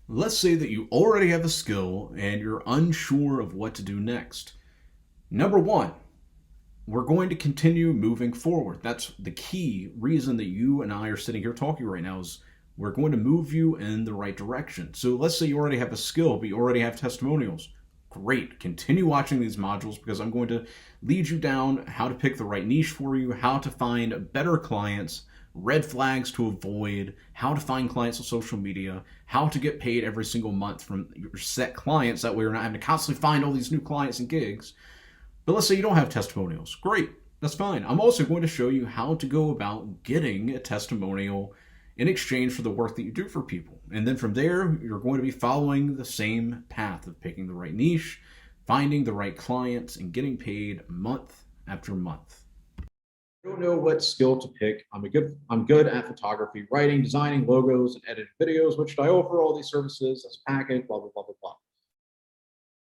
Let's say that you already have a skill and you're unsure of what to do next. Number one, we're going to continue moving forward. That's the key reason that you and I are sitting here talking right now is we're going to move you in the right direction. So let's say you already have a skill, but you already have testimonials. Great. Continue watching these modules because I'm going to lead you down how to pick the right niche for you, how to find better clients, red flags to avoid, how to find clients on social media, how to get paid every single month from your set clients. That way you're not having to constantly find all these new clients and gigs. But let's say you don't have testimonials. Great, that's fine. I'm also going to show you how to go about getting a testimonial in exchange for the work that you do for people. And then from there, you're going to be following the same path of picking the right niche, finding the right clients, and getting paid month after month. I don't know what skill to pick. I'm good at photography, writing, designing logos, and editing videos, which I offer all these services as a package, blah, blah, blah, blah, blah.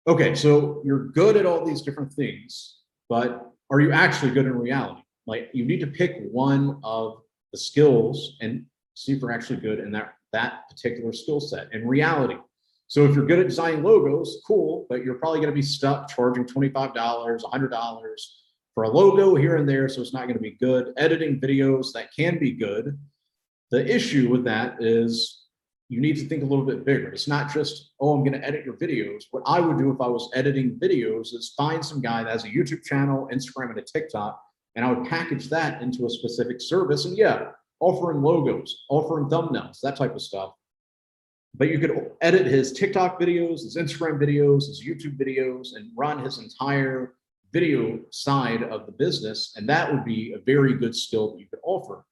Okay, so you're good at all these different things, but are you actually good in reality? Like you need to pick one of the skills and see if you're actually good in that particular skill set in reality. So if you're good at designing logos, cool, but you're probably going to be stuck charging $25, $100 for a logo here and there, so it's not going to be good. Editing videos, that can be good. The issue with that is you need to think a little bit bigger. It's not just, oh, I'm going to edit your videos. What I would do if I was editing videos is find some guy that has a YouTube channel, Instagram, and a TikTok, and I would package that into a specific service. And yeah, offering logos, offering thumbnails, that type of stuff. But you could edit his TikTok videos, his Instagram videos, his YouTube videos, and run his entire video side of the business. And that would be a very good skill that you could offer.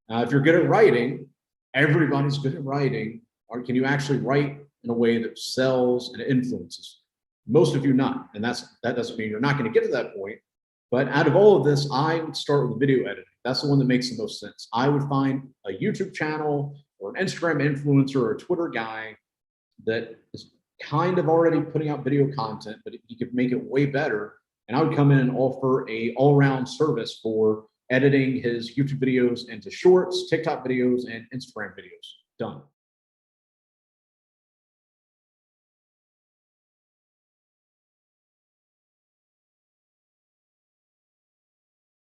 If you're good at writing, everybody's good at writing. Or can you actually write in a way that sells and influences? Most of you not. And that doesn't mean you're not going to get to that point. But out of all of this, I would start with video editing. That's the one that makes the most sense. I would find a YouTube channel or an Instagram influencer or a Twitter guy that is kind of already putting out video content, but he could make it way better. And I would come in and offer a all-around service for editing his YouTube videos into shorts, TikTok videos, and Instagram videos. Done.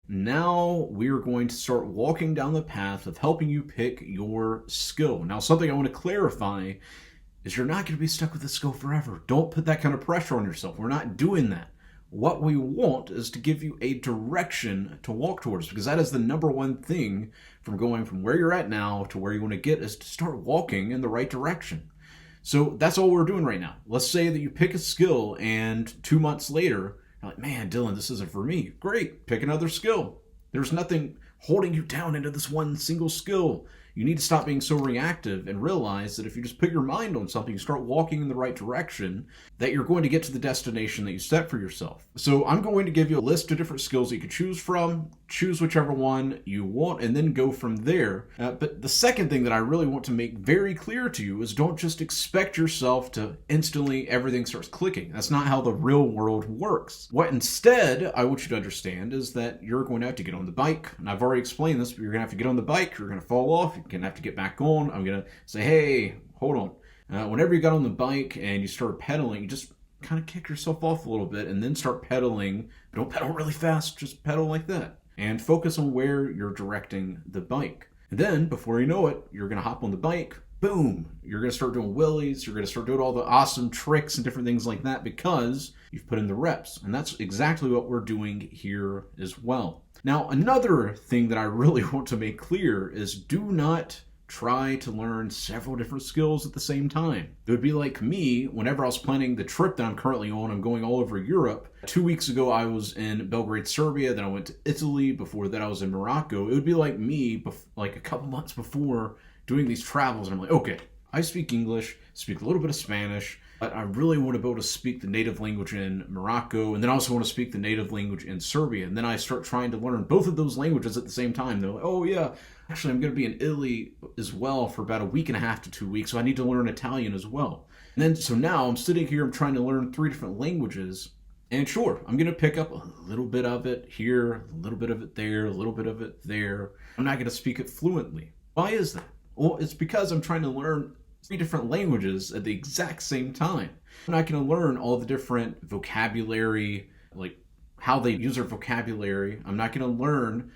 Now we're going to start walking down the path of helping you pick your skill. Now, something I want to clarify is you're not going to be stuck with this skill forever. Don't put that kind of pressure on yourself. We're not doing that. What we want is to give you a direction to walk towards, because that is the number one thing from going from where you're at now to where you want to get, is to start walking in the right direction. So that's all we're doing right now. Let's say that you pick a skill and 2 months later, you're like, man, Dylan, this isn't for me. Great, pick another skill. There's nothing holding you down into this one single skill. You need to stop being so reactive and realize that if you just put your mind on something, you start walking in the right direction, that you're going to get to the destination that you set for yourself. So I'm going to give you a list of different skills that you can choose from. Choose whichever one you want and then go from there. But the second thing that I really want to make very clear to you is don't just expect yourself to instantly everything starts clicking. That's not how the real world works. What instead I want you to understand is that you're going to have to get on the bike. And I've already explained this, but you're going to have to get on the bike. You're going to fall off. You're going to have to get back on. I'm going to say, hey, hold on. Whenever you got on the bike and you started pedaling, you just kind of kick yourself off a little bit and then start pedaling. Don't pedal really fast, just pedal like that. And focus on where you're directing the bike. And then, before you know it, you're going to hop on the bike. Boom! You're going to start doing wheelies. You're going to start doing all the awesome tricks and different things like that because you've put in the reps. And that's exactly what we're doing here as well. Now, another thing that I really want to make clear is do not try to learn several different skills at the same time. It would be like me whenever I was planning the trip that I'm currently on. I'm going all over Europe. 2 weeks ago, I was in Belgrade, Serbia. Then I went to Italy. Before that, I was in Morocco. It would be like me, like a couple months before doing these travels. And I'm like, okay, I speak English, speak a little bit of Spanish, but I really want to be able to speak the native language in Morocco, and then I also want to speak the native language in Serbia. And then I start trying to learn both of those languages at the same time. They're like, oh yeah, actually I'm going to be in Italy as well for about a week and a half to 2 weeks, so I need to learn Italian as well. And then, so now I'm sitting here, I'm trying to learn 3 different languages, and sure, I'm going to pick up a little bit of it here, a little bit of it there, a little bit of it there. I'm not going to speak it fluently. Why is that? Well, it's because I'm trying to learn three different languages at the exact same time. I'm not going to learn all the different vocabulary, like how they use their vocabulary. I'm not going to learn,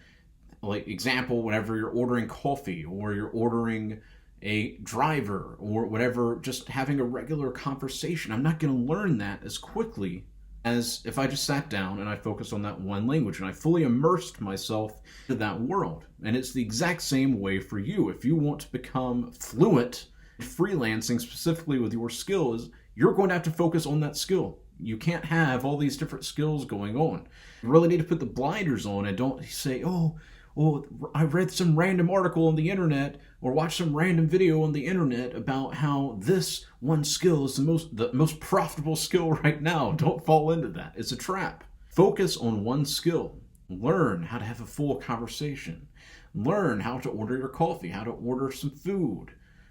like, example, whenever you're ordering coffee or you're ordering a driver or whatever, just having a regular conversation. I'm not going to learn that as quickly as if I just sat down and I focused on that one language and I fully immersed myself in that world. And it's the exact same way for you. If you want to become fluent in freelancing, specifically with your skills, you're going to have to focus on that skill. You can't have all these different skills going on. You really need to put the blinders on and don't say, oh, well, I read some random article on the internet or watched some random video on the internet about how this one skill is the most profitable skill right now. Don't fall into that. It's a trap. Focus on one skill. Learn how to have a full conversation. Learn how to order your coffee, how to order some food,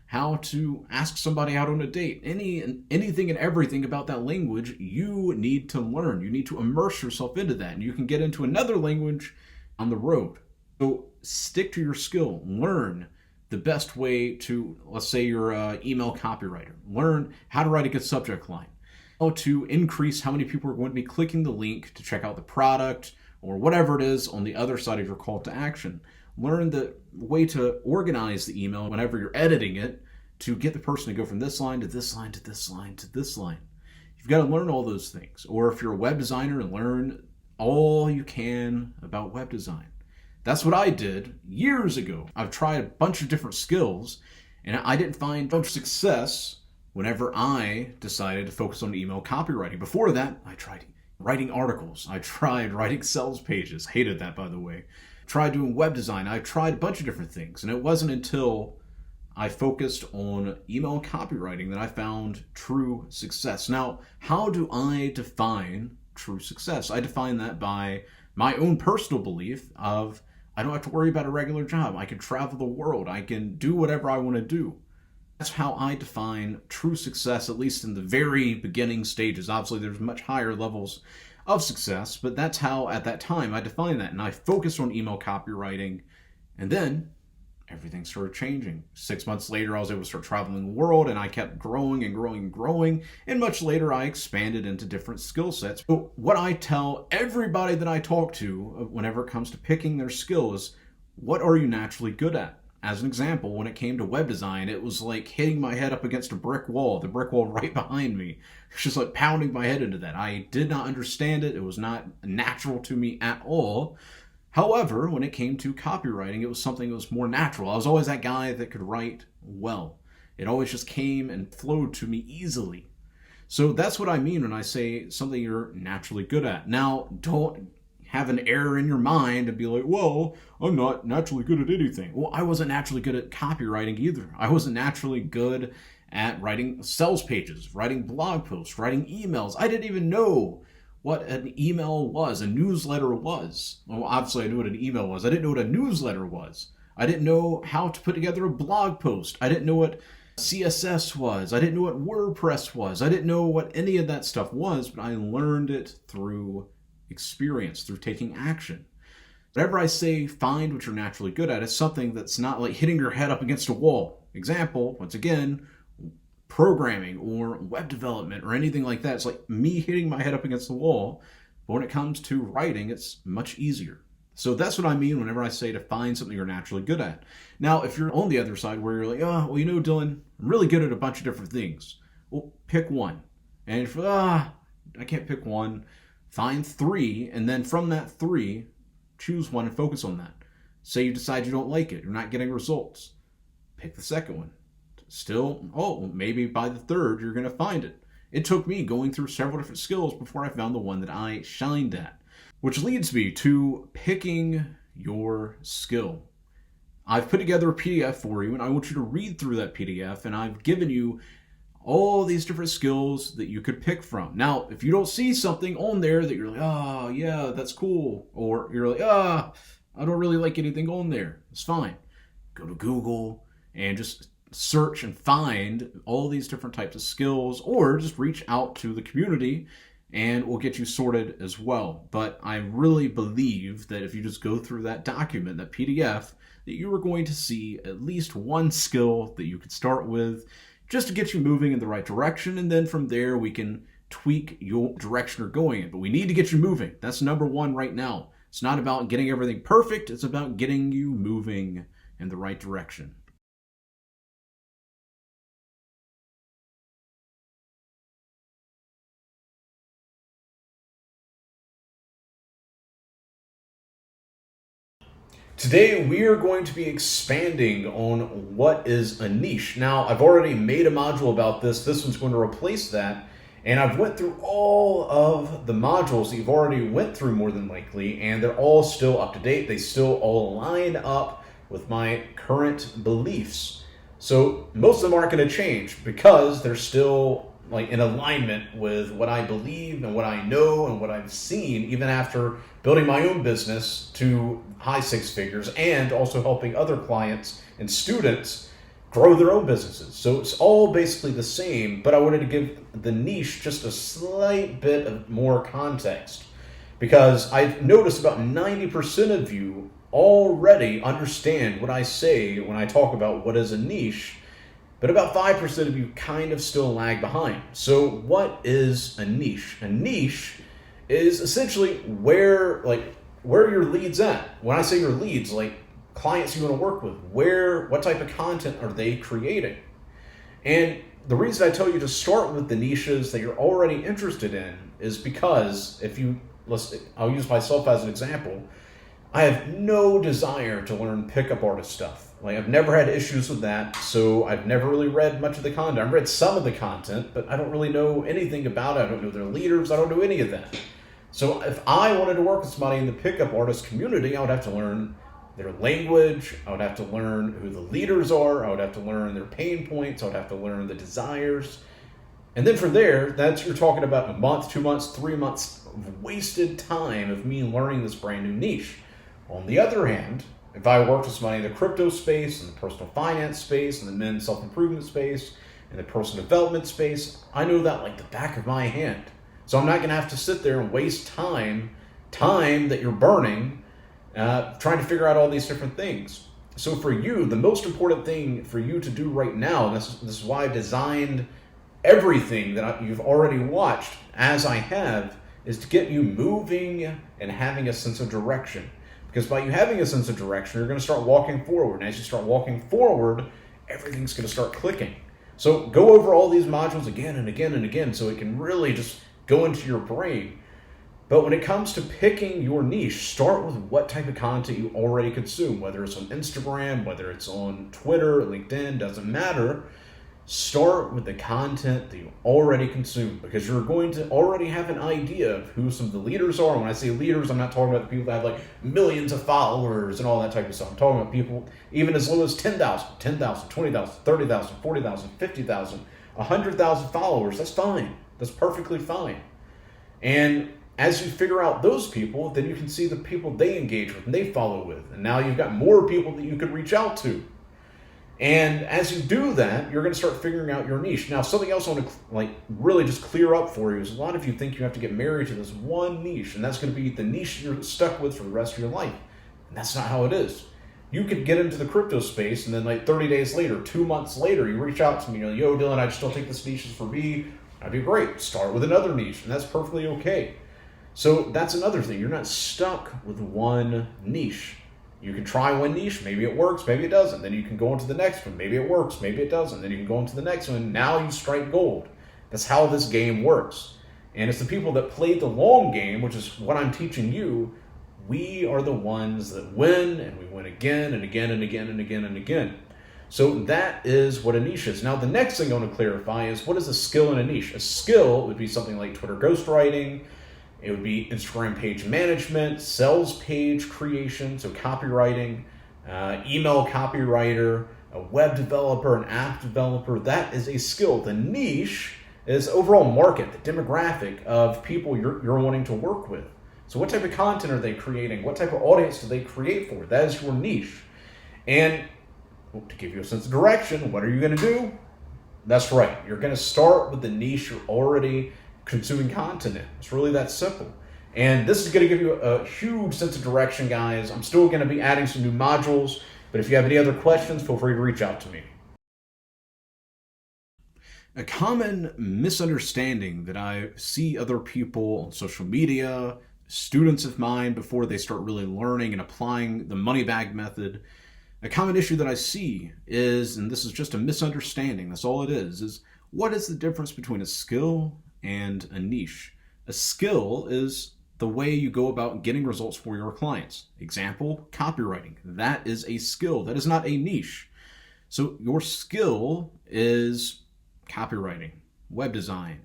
how to ask somebody out on a date. Anything and everything about that language you need to learn. You need to immerse yourself into that. And you can get into another language on the road. So stick to your skill. Learn the best way to, let's say you're an email copywriter. Learn how to write a good subject line. How to increase how many people are going to be clicking the link to check out the product or whatever it is on the other side of your call to action. Learn the way to organize the email whenever you're editing it to get the person to go from this line to this line to this line to this line. You've got to learn all those things. Or if you're a web designer, learn all you can about web design. That's what I did years ago. I've tried a bunch of different skills, and I didn't find much success whenever I decided to focus on email copywriting. Before that, I tried writing articles. I tried writing sales pages. Hated that, by the way. Tried doing web design. I tried a bunch of different things, and it wasn't until I focused on email copywriting that I found true success. Now, how do I define true success? I define that by my own personal belief of I don't have to worry about a regular job. I can travel the world. I can do whatever I want to do. That's how I define true success, at least in the very beginning stages. Obviously, there's much higher levels of success, but that's how, at that time, I defined that. And I focused on email copywriting, and then everything started changing. 6 months later, I was able to start traveling the world, and I kept growing and growing and growing. And much later, I expanded into different skill sets. So what I tell everybody that I talk to whenever it comes to picking their skill is, what are you naturally good at? As an example, when it came to web design, it was like hitting my head up against a brick wall, the brick wall right behind me. It's just like pounding my head into that. I did not understand it. It was not natural to me at all. However, when it came to copywriting, it was something that was more natural. I was always that guy that could write well. It always just came and flowed to me easily. So that's what I mean when I say something you're naturally good at. Now, don't have an error in your mind and be like, well, I'm not naturally good at anything. Well, I wasn't naturally good at copywriting either. I wasn't naturally good at writing sales pages, writing blog posts, writing emails. I didn't even know what an email was, a newsletter was. Well, obviously I knew what an email was. I didn't know what a newsletter was. I didn't know how to put together a blog post. I didn't know what CSS was. I didn't know what WordPress was. I didn't know what any of that stuff was, but I learned it through experience, through taking action. Whenever I say find what you're naturally good at, it's something that's not like hitting your head up against a wall. Example, once again, programming or web development or anything like that. It's like me hitting my head up against the wall. But when it comes to writing, it's much easier. So that's what I mean whenever I say to find something you're naturally good at. Now, if you're on the other side where you're like, oh, well, you know, Dylan, I'm really good at a bunch of different things. Well, pick one. And if, I can't pick one, find three. And then from that three, choose one and focus on that. Say you decide you don't like it. You're not getting results. Pick the second one. Still, maybe by the third, you're going to find it. It took me going through several different skills before I found the one that I shined at. Which leads me to picking your skill. I've put together a PDF for you, and I want you to read through that PDF, and I've given you all these different skills that you could pick from. Now, if you don't see something on there that you're like, oh, yeah, that's cool, or you're like, I don't really like anything on there, it's fine. Go to Google and just search and find all these different types of skills, or just reach out to the community and we'll get you sorted as well. But I really believe that if you just go through that document, that PDF, that you are going to see at least one skill that you could start with just to get you moving in the right direction. And then from there, we can tweak your direction you're going in. But we need to get you moving. That's number one right now. It's not about getting everything perfect. It's about getting you moving in the right direction. Today, we are going to be expanding on what is a niche. Now, I've already made a module about this. This one's going to replace that. And I've went through all of the modules that you've already went through more than likely, and they're all still up to date. They still all line up with my current beliefs. So most of them aren't going to change because they're still like in alignment with what I believe and what I know and what I've seen, even after building my own business to high six figures and also helping other clients and students grow their own businesses. So it's all basically the same, but I wanted to give the niche just a slight bit of more context because I've noticed about 90% of you already understand what I say when I talk about what is a niche, but about 5% of you kind of still lag behind. So what is a niche? A niche is essentially where your leads at. When I say your leads, like clients you want to work with, what type of content are they creating? And the reason I tell you to start with the niches that you're already interested in is because I'll use myself as an example. I have no desire to learn pickup artist stuff. Like I've never had issues with that, so I've never really read much of the content. I've read some of the content, but I don't really know anything about it. I don't know their leaders. I don't know any of that. So if I wanted to work with somebody in the pickup artist community, I would have to learn their language. I would have to learn who the leaders are. I would have to learn their pain points. I would have to learn the desires. And then from there, you're talking about a month, 2 months, 3 months of wasted time of me learning this brand new niche. On the other hand, if I worked with somebody in the crypto space, in the personal finance space, in the men's self-improvement space, in the personal development space, I know that like the back of my hand. So I'm not going to have to sit there and waste time that you're burning, trying to figure out all these different things. So for you, the most important thing for you to do right now, and this is why I designed everything that you've already watched as I have, is to get you moving and having a sense of direction. Because by you having a sense of direction, you're going to start walking forward. And as you start walking forward, everything's going to start clicking. So go over all these modules again and again and again so it can really just go into your brain. But when it comes to picking your niche, start with what type of content you already consume, whether it's on Instagram, whether it's on Twitter, LinkedIn, doesn't matter. Start with the content that you already consume because you're going to already have an idea of who some of the leaders are. And when I say leaders, I'm not talking about the people that have like millions of followers and all that type of stuff. I'm talking about people even as low as 10,000, 20,000, 30,000, 40,000, 50,000, 100,000 followers. That's fine. That's perfectly fine. And as you figure out those people, then you can see the people they engage with and they follow with. And now you've got more people that you could reach out to. And as you do that, you're going to start figuring out your niche. Now, something else I want to really just clear up for you is a lot of you think you have to get married to this one niche, and that's going to be the niche you're stuck with for the rest of your life. And that's not how it is. You could get into the crypto space, and then 30 days later, 2 months later, you reach out to me, you're like, yo, Dylan, I just don't think this niche is for me. That'd be great. Start with another niche, and that's perfectly okay. So that's another thing. You're not stuck with one niche. You can try one niche, maybe it works, maybe it doesn't. Then you can go into the next one, maybe it works, maybe it doesn't. Then you can go into the next one, now you strike gold. That's how this game works. And it's the people that played the long game, which is what I'm teaching you. We are the ones that win, and we win again and again and again and again and again. So that is what a niche is. Now, the next thing I want to clarify is what is a skill in a niche? A skill would be something like Twitter ghostwriting. It would be Instagram page management, sales page creation, so copywriting, email copywriter, a web developer, an app developer. That is a skill. The niche is overall market, the demographic of people you're wanting to work with. So what type of content are they creating? What type of audience do they create for? That is your niche. And to give you a sense of direction, what are you going to do? That's right. You're going to start with the niche you're already consuming content in. It's really that simple. And this is going to give you a huge sense of direction, guys. I'm still going to be adding some new modules, but if you have any other questions, feel free to reach out to me. A common misunderstanding that I see other people on social media, students of mine, before they start really learning and applying the money bag method, a common issue that I see is, and this is just a misunderstanding, that's all it is what is the difference between a skill and a niche? A skill is the way you go about getting results for your clients. Example, copywriting. That is a skill. That is not a niche. So your skill is copywriting, web design,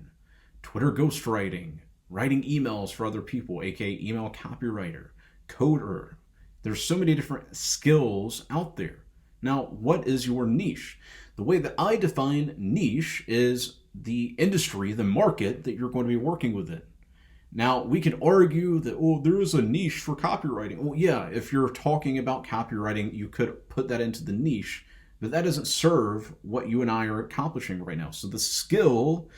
Twitter ghostwriting, writing emails for other people, aka email copywriter, coder. There's so many different skills out there. Now, what is your niche? The way that I define niche is the industry, the market that you're going to be working within. Now, we can argue that, oh, there is a niche for copywriting. Well, yeah, if you're talking about copywriting, you could put that into the niche, but that doesn't serve what you and I are accomplishing right now. So the skill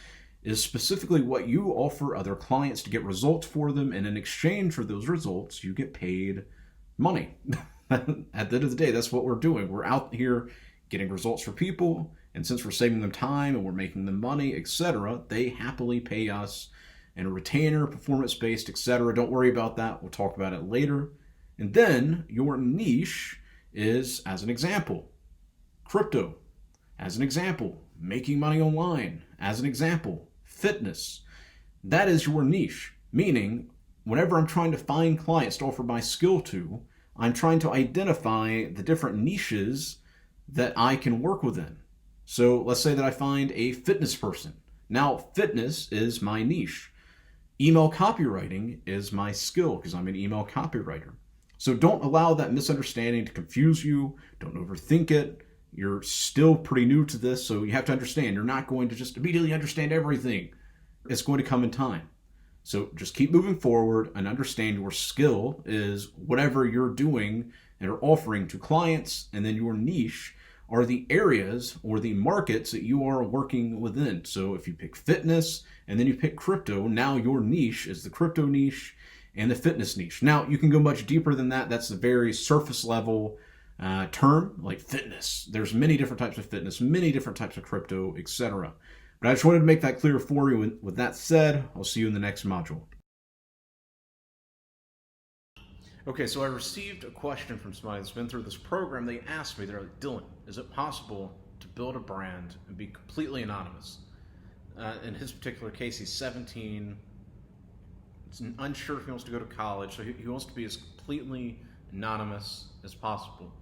is specifically what you offer other clients to get results for them, and in exchange for those results, you get paid money. At the end of the day, that's what we're doing. We're out here getting results for people, and since we're saving them time and we're making them money, etc., they happily pay us in a retainer, performance-based, etc. Don't worry about that. We'll talk about it later. And then your niche is, as an example, crypto. As an example, making money online. As an example, fitness. That is your niche, meaning whenever I'm trying to find clients to offer my skill to, I'm trying to identify the different niches that I can work within. So let's say that I find a fitness person. Now, fitness is my niche. Email copywriting is my skill because I'm an email copywriter. So don't allow that misunderstanding to confuse you. Don't overthink it. You're still pretty new to this, so you have to understand you're not going to just immediately understand everything. It's going to come in time. So just keep moving forward and understand your skill is whatever you're doing and are offering to clients, and then your niche are the areas or the markets that you are working within. So if you pick fitness and then you pick crypto, now your niche is the crypto niche and the fitness niche. Now you can go much deeper than that. That's a very surface level term, like fitness. There's many different types of fitness, many different types of crypto, etc. But I just wanted to make that clear for you. With that said, I'll see you in the next module. Okay, so I received a question from somebody that's been through this program. They asked me, they're like, Dylan, is it possible to build a brand and be completely anonymous? In his particular case, he's 17, he's unsure if he wants to go to college, so he wants to be as completely anonymous as possible.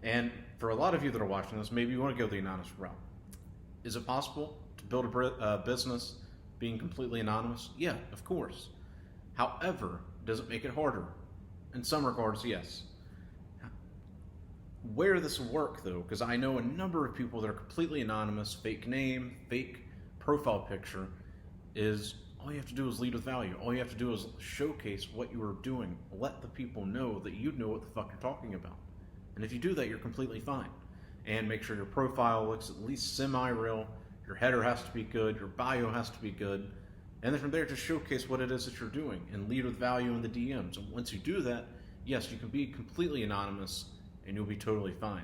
And for a lot of you that are watching this, maybe you want to go the anonymous route. Is it possible to build a business being completely anonymous? Yeah, of course. However, does it make it harder? In some regards, yes. Where this will work, though, because I know a number of people that are completely anonymous, fake name, fake profile picture, is all you have to do is lead with value. All you have to do is showcase what you are doing. Let the people know that you know what the fuck you're talking about. And if you do that, you're completely fine. And make sure your profile looks at least semi-real. Your header has to be good. Your bio has to be good. And then from there, just showcase what it is that you're doing and lead with value in the DMs. And once you do that, yes, you can be completely anonymous and you'll be totally fine.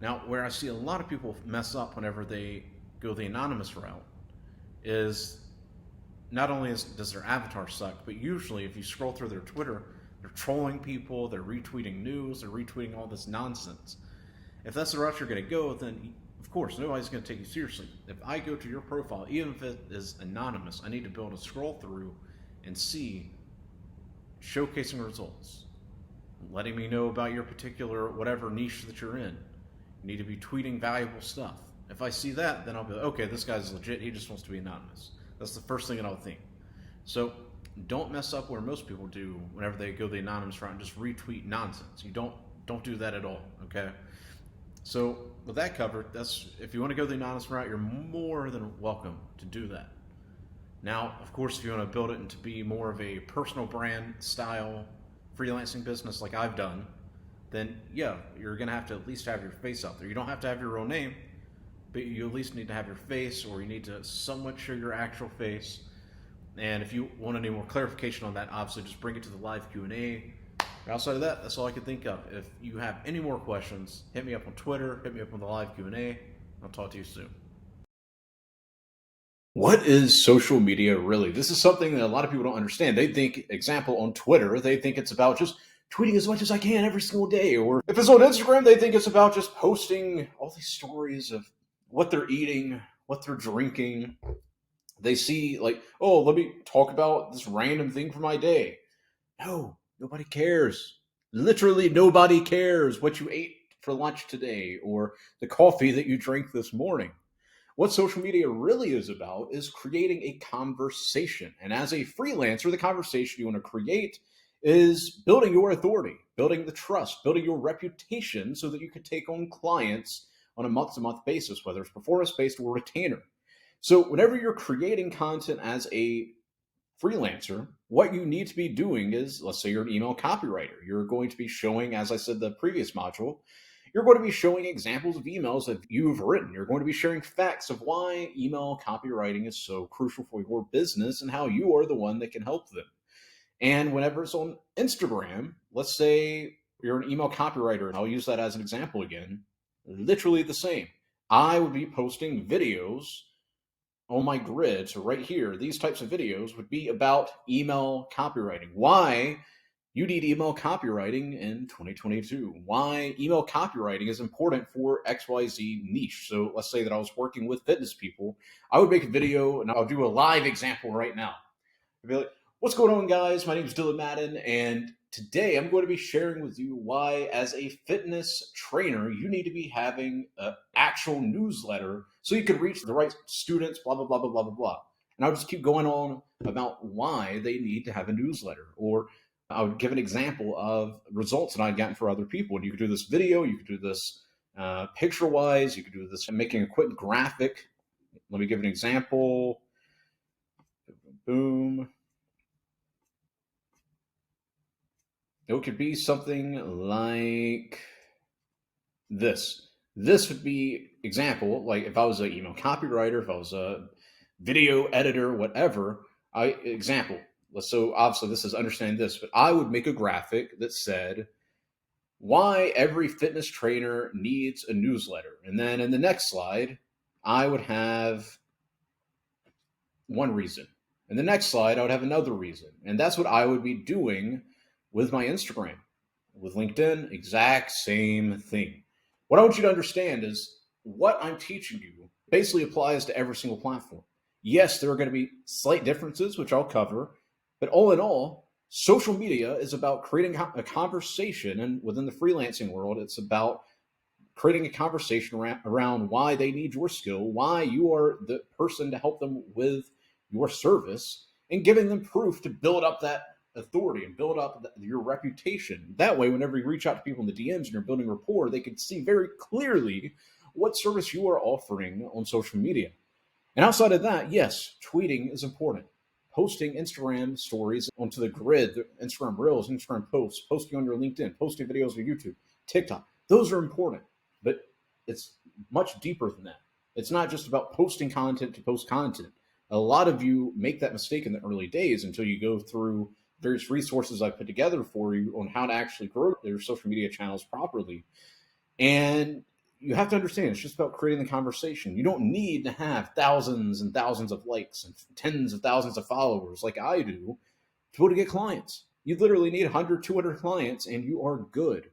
Now, where I see a lot of people mess up whenever they go the anonymous route is not only does their avatar suck, but usually if you scroll through their Twitter, they're trolling people, they're retweeting news, they're retweeting all this nonsense. If that's the route you're going to go, then of course, nobody's going to take you seriously. If I go to your profile, even if it is anonymous, I need to be able to scroll through and see showcasing results, letting me know about your particular whatever niche that you're in. You need to be tweeting valuable stuff. If I see that, then I'll be like, okay, this guy's legit. He just wants to be anonymous. That's the first thing that I'll think. So don't mess up where most people do whenever they go the anonymous route and just retweet nonsense. You don't do that at all, okay? So with that covered, if you want to go the anonymous route, you're more than welcome to do that. Now, of course, if you want to build it into be more of a personal brand style freelancing business like I've done, then yeah, you're going to have to at least have your face out there. You don't have to have your real name, but you at least need to have your face, or you need to somewhat show your actual face. And if you want any more clarification on that, obviously just bring it to the live Q&A. Outside of that, that's all I can think of. If you have any more questions, hit me up on Twitter, hit me up on the live Q&A. I'll talk to you soon. What is social media really? This is something that a lot of people don't understand. They think, example, on Twitter, they think it's about just tweeting as much as I can every single day. Or if it's on Instagram, they think it's about just posting all these stories of what they're eating, what they're drinking. They see, like, oh, let me talk about this random thing for my day. No, nobody cares. Literally, nobody cares what you ate for lunch today or the coffee that you drank this morning. What social media really is about is creating a conversation. And as a freelancer, the conversation you want to create is building your authority, building the trust, building your reputation so that you can take on clients on a month to month basis, whether it's performance based or retainer. So, whenever you're creating content as a freelancer, what you need to be doing is, let's say you're an email copywriter. You're going to be showing, as I said the previous module, you're going to be showing examples of emails that you've written. You're going to be sharing facts of why email copywriting is so crucial for your business and how you are the one that can help them. And whenever it's on Instagram, let's say you're an email copywriter, and I'll use that as an example again, literally the same. I would be posting videos on my grid, so right here, these types of videos would be about email copywriting. Why you need email copywriting in 2022. Why email copywriting is important for XYZ niche. So let's say that I was working with fitness people. I would make a video and I'll do a live example right now. I'd be like, what's going on, guys? My name is Dylan Madden, and today I'm going to be sharing with you why, as a fitness trainer, you need to be having an actual newsletter so you can reach the right students, blah, blah, blah, blah, blah, blah, blah. And I'll just keep going on about why they need to have a newsletter. Or I would give an example of results that I've gotten for other people. And you could do this video, you could do this picture wise, you could do this making a quick graphic. Let me give an example. Boom. It could be something like this. This would be example, like if I was an email copywriter, if I was a video editor, whatever. Example. So obviously this is understanding this, but I would make a graphic that said why every fitness trainer needs a newsletter. And then in the next slide, I would have one reason. In the next slide, I would have another reason. And that's what I would be doing with my Instagram. With LinkedIn, exact same thing. What I want you to understand is what I'm teaching you basically applies to every single platform. Yes, there are going to be slight differences, which I'll cover, but all in all, social media is about creating a conversation. And within the freelancing world, it's about creating a conversation around why they need your skill, why you are the person to help them with your service, and giving them proof to build up that authority and build up your reputation. That way, whenever you reach out to people in the DMs and you're building rapport, they can see very clearly what service you are offering on social media. And outside of that, yes, tweeting is important. Posting Instagram stories onto the grid, the Instagram Reels, Instagram posts, posting on your LinkedIn, posting videos on YouTube, TikTok, those are important. But it's much deeper than that. It's not just about posting content to post content. A lot of you make that mistake in the early days until you go through various resources I put together for you on how to actually grow your social media channels properly. And you have to understand it's just about creating the conversation. You don't need to have thousands and thousands of likes and tens of thousands of followers like I do to be able to get clients. You literally need 100, 200 clients and you are good.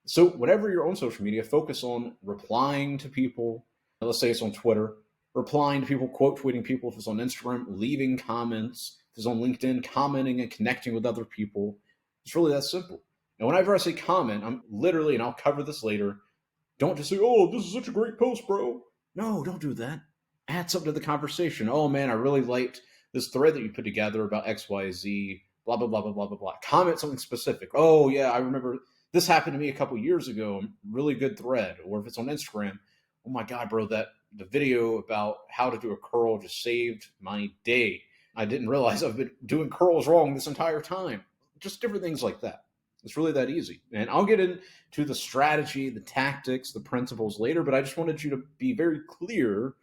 So, whenever you're on social media, focus on replying to people. Let's say it's on Twitter, replying to people, quote tweeting people. If it's on Instagram, leaving comments. If it's on LinkedIn, commenting and connecting with other people. It's really that simple. And whenever I say comment, I'm literally, and I'll cover this later, don't just say, oh, this is such a great post, bro. No, don't do that. Add something to the conversation. Oh, man, I really liked this thread that you put together about XYZ, blah, blah, blah, blah, blah, blah, blah. Comment something specific. Oh, yeah, I remember this happened to me a couple years ago. Really good thread. Or if it's on Instagram, oh my God, bro, that the video about how to do a curl just saved my day. I didn't realize I've been doing curls wrong this entire time. Just different things like that. It's really that easy. And I'll get into the strategy, the tactics, the principles later, but I just wanted you to be very clear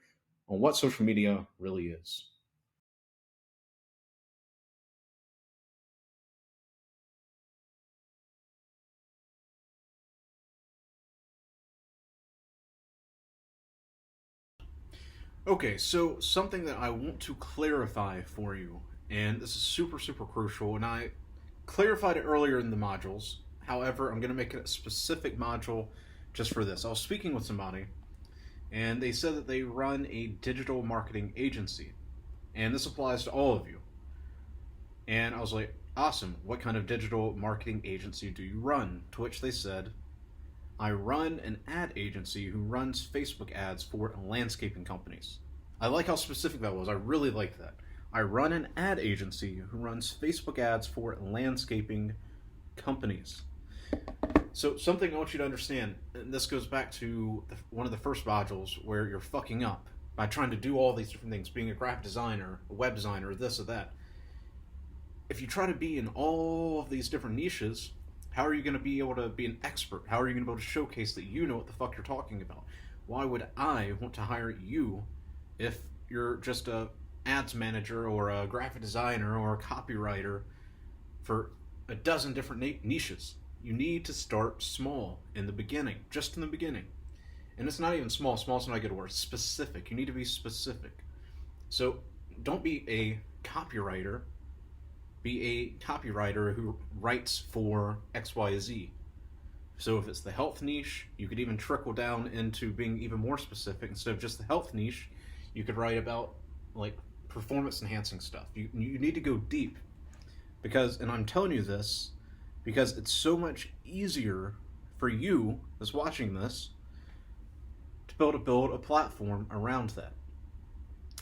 on what social media really is. Okay, so something that I want to clarify for you, and this is super, super crucial, and I clarified it earlier in the modules. However, I'm going to make it a specific module just for this. I was speaking with somebody, and they said that they run a digital marketing agency, and this applies to all of you. And I was like, awesome, what kind of digital marketing agency do you run? To which they said, I run an ad agency who runs Facebook ads for landscaping companies. I like how specific that was. I really like that. I run an ad agency who runs Facebook ads for landscaping companies. So something I want you to understand, and this goes back to one of the first modules where you're fucking up by trying to do all these different things, being a graphic designer, a web designer, this or that. If you try to be in all of these different niches, how are you going to be able to be an expert? How are you going to be able to showcase that you know what the fuck you're talking about? Why would I want to hire you if you're just a ads manager or a graphic designer or a copywriter for a dozen different niches? You need to start small in the beginning, just in the beginning. And it's not even small. Small is not a good word. Specific. You need to be specific. So don't be a copywriter. Be a copywriter who writes for XYZ. So if it's the health niche, you could even trickle down into being even more specific. Instead of just the health niche, you could write about like performance enhancing stuff. You need to go deep, because, and I'm telling you this because it's so much easier for you that's watching this to build a platform around that.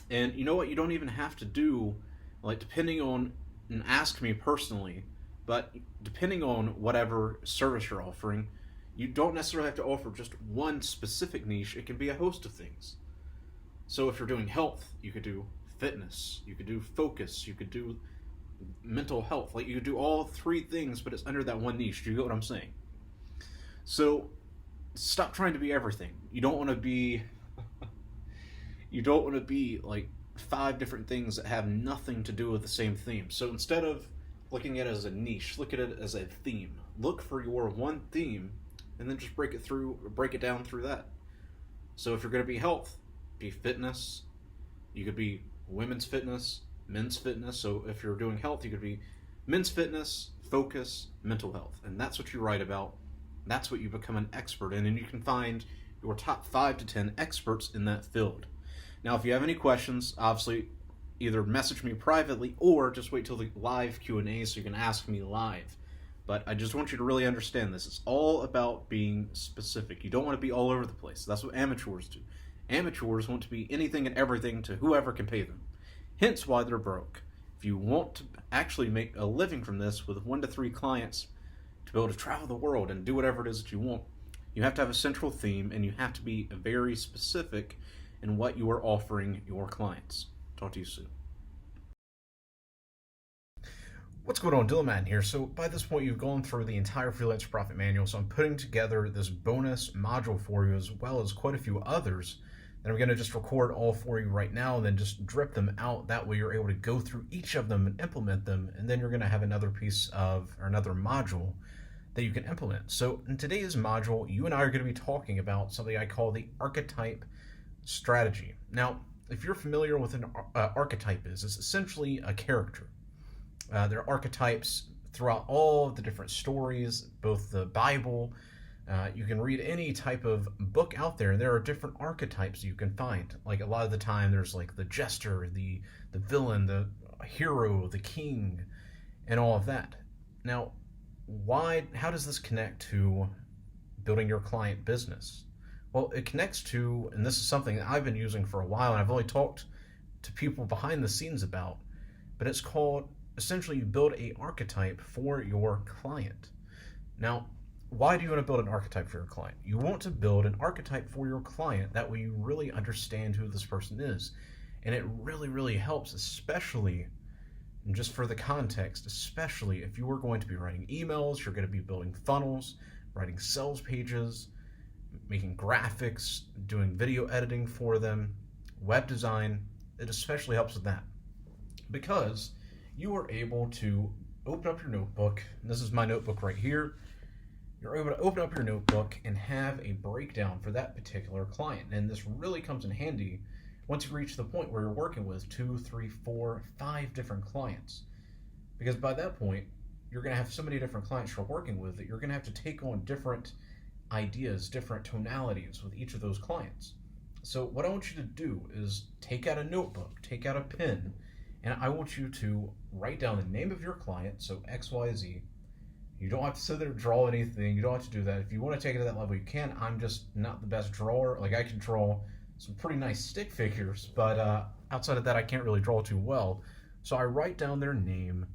And you know what? You don't even have to do, like, depending on, and ask me personally, but depending on whatever service you're offering, you don't necessarily have to offer just one specific niche. It can be a host of things. So if you're doing health, you could do fitness, you could do focus, you could do mental health. Like, you could do all three things, but it's under that one niche. Do you get what I'm saying? So stop trying to be everything. You don't want to be like 5 different things that have nothing to do with the same theme. So instead of looking at it as a niche, look at it as a theme. Look for your one theme and then just break it down through that. So if you're going to be health, be fitness. You could be women's fitness, men's fitness. So if you're doing health, you could be men's fitness, focus, mental health. And that's what you write about. That's what you become an expert in, and you can find your top 5 to 10 experts in that field. Now, if you have any questions, obviously either message me privately or just wait till the live Q&A so you can ask me live. But I just want you to really understand this. It's all about being specific. You don't want to be all over the place. That's what amateurs do. Amateurs want to be anything and everything to whoever can pay them. Hence why they're broke. If you want to actually make a living from this with 1 to 3 clients, to be able to travel the world and do whatever it is that you want, you have to have a central theme, and you have to be very specific in what you are offering your clients. Talk to you soon. What's going on? Dylan Madden here. So by this point, you've gone through the entire Freelancer Profit Manual, so I'm putting together this bonus module for you, as well as quite a few others that I'm going to just record all for you right now and then just drip them out. That way you're able to go through each of them and implement them, and then you're going to have another piece of, or another module that you can implement. So in today's module, you and I are going to be talking about something I call the archetype strategy. Now, if you're familiar with an archetype it's essentially a character. There are archetypes throughout all of the different stories, both the Bible. You can read any type of book out there, and there are different archetypes you can find. Like, a lot of the time, there's like the jester, the villain, the hero, the king, and all of that. Now, how does this connect to building your client business? Well, it connects to, and this is something that I've been using for a while, and I've only talked to people behind the scenes about, but it's called, essentially, you build an archetype for your client. Now, why do you want to build an archetype for your client? You want to build an archetype for your client, that way you really understand who this person is. And it really, really helps, especially, and just for the context, especially if you are going to be writing emails, you're going to be building funnels, writing sales pages, making graphics, doing video editing for them, web design. It especially helps with that, because you are able to open up your notebook, and this is my notebook right here. You're able to open up your notebook and have a breakdown for that particular client. And this really comes in handy once you reach the point where you're working with 2, 3, 4, 5 different clients. Because by that point, you're going to have so many different clients you're working with that you're going to have to take on different ideas, different tonalities with each of those clients. So, what I want you to do is take out a notebook, take out a pen, and I want you to write down the name of your client, so XYZ. You don't have to sit there and draw anything. You don't have to do that. If you want to take it to that level, you can. I'm just not the best drawer. Like, I can draw some pretty nice stick figures, but outside of that, I can't really draw too well. So I write down their name.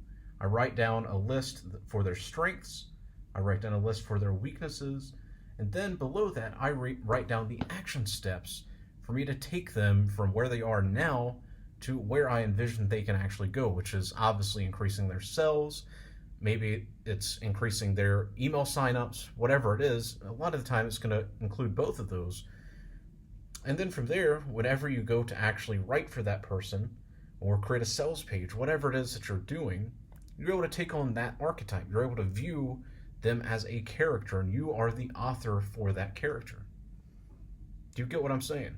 I write down a list for their strengths. I write down a list for their weaknesses. And then below that, I write down the action steps for me to take them from where they are now to where I envision they can actually go, which is obviously increasing their sales. Maybe it's increasing their email signups, whatever it is. A lot of the time, it's going to include both of those. And then from there, whenever you go to actually write for that person or create a sales page, whatever it is that you're doing, you're able to take on that archetype. You're able to view them as a character, and you are the author for that character. Do you get what I'm saying?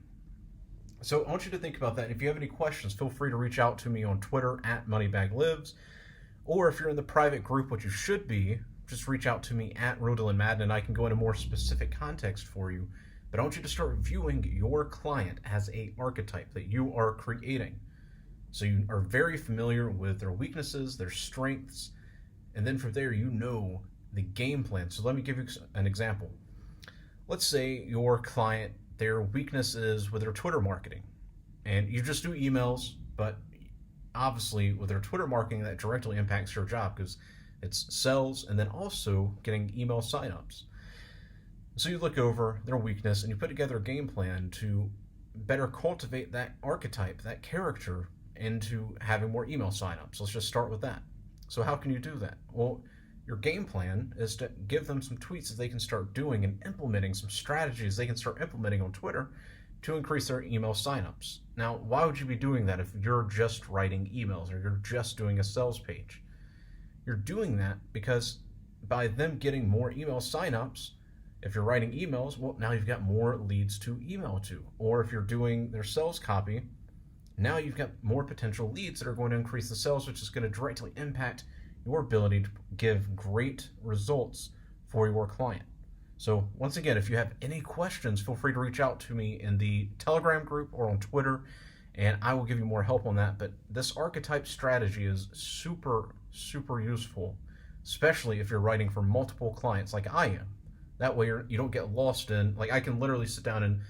So I want you to think about that. If you have any questions, feel free to reach out to me on Twitter at MoneyBagLives. Or if you're in the private group, which you should be, just reach out to me at RoDylanMadden, and I can go into more specific context for you. But I want you to start viewing your client as an archetype that you are creating. So you are very familiar with their weaknesses, their strengths, and then from there you know the game plan. So let me give you an example. Let's say your client, their weakness is with their Twitter marketing, and you just do emails, but obviously with their Twitter marketing that directly impacts your job because it's sales and then also getting email signups. So you look over their weakness and you put together a game plan to better cultivate that archetype, that character, into having more email signups. Let's just start with that. So how can you do that? Well, your game plan is to give them some tweets that they can start doing and implementing, some strategies they can start implementing on Twitter to increase their email signups. Now, why would you be doing that if you're just writing emails or you're just doing a sales page? You're doing that because by them getting more email signups, if you're writing emails, well, now you've got more leads to email to. Or if you're doing their sales copy, now you've got more potential leads that are going to increase the sales, which is going to directly impact your ability to give great results for your client. So once again, if you have any questions, feel free to reach out to me in the Telegram group or on Twitter, and I will give you more help on that. But this archetype strategy is super, super useful, especially if you're writing for multiple clients like I am. That way you don't get lost in, like, I can literally sit down and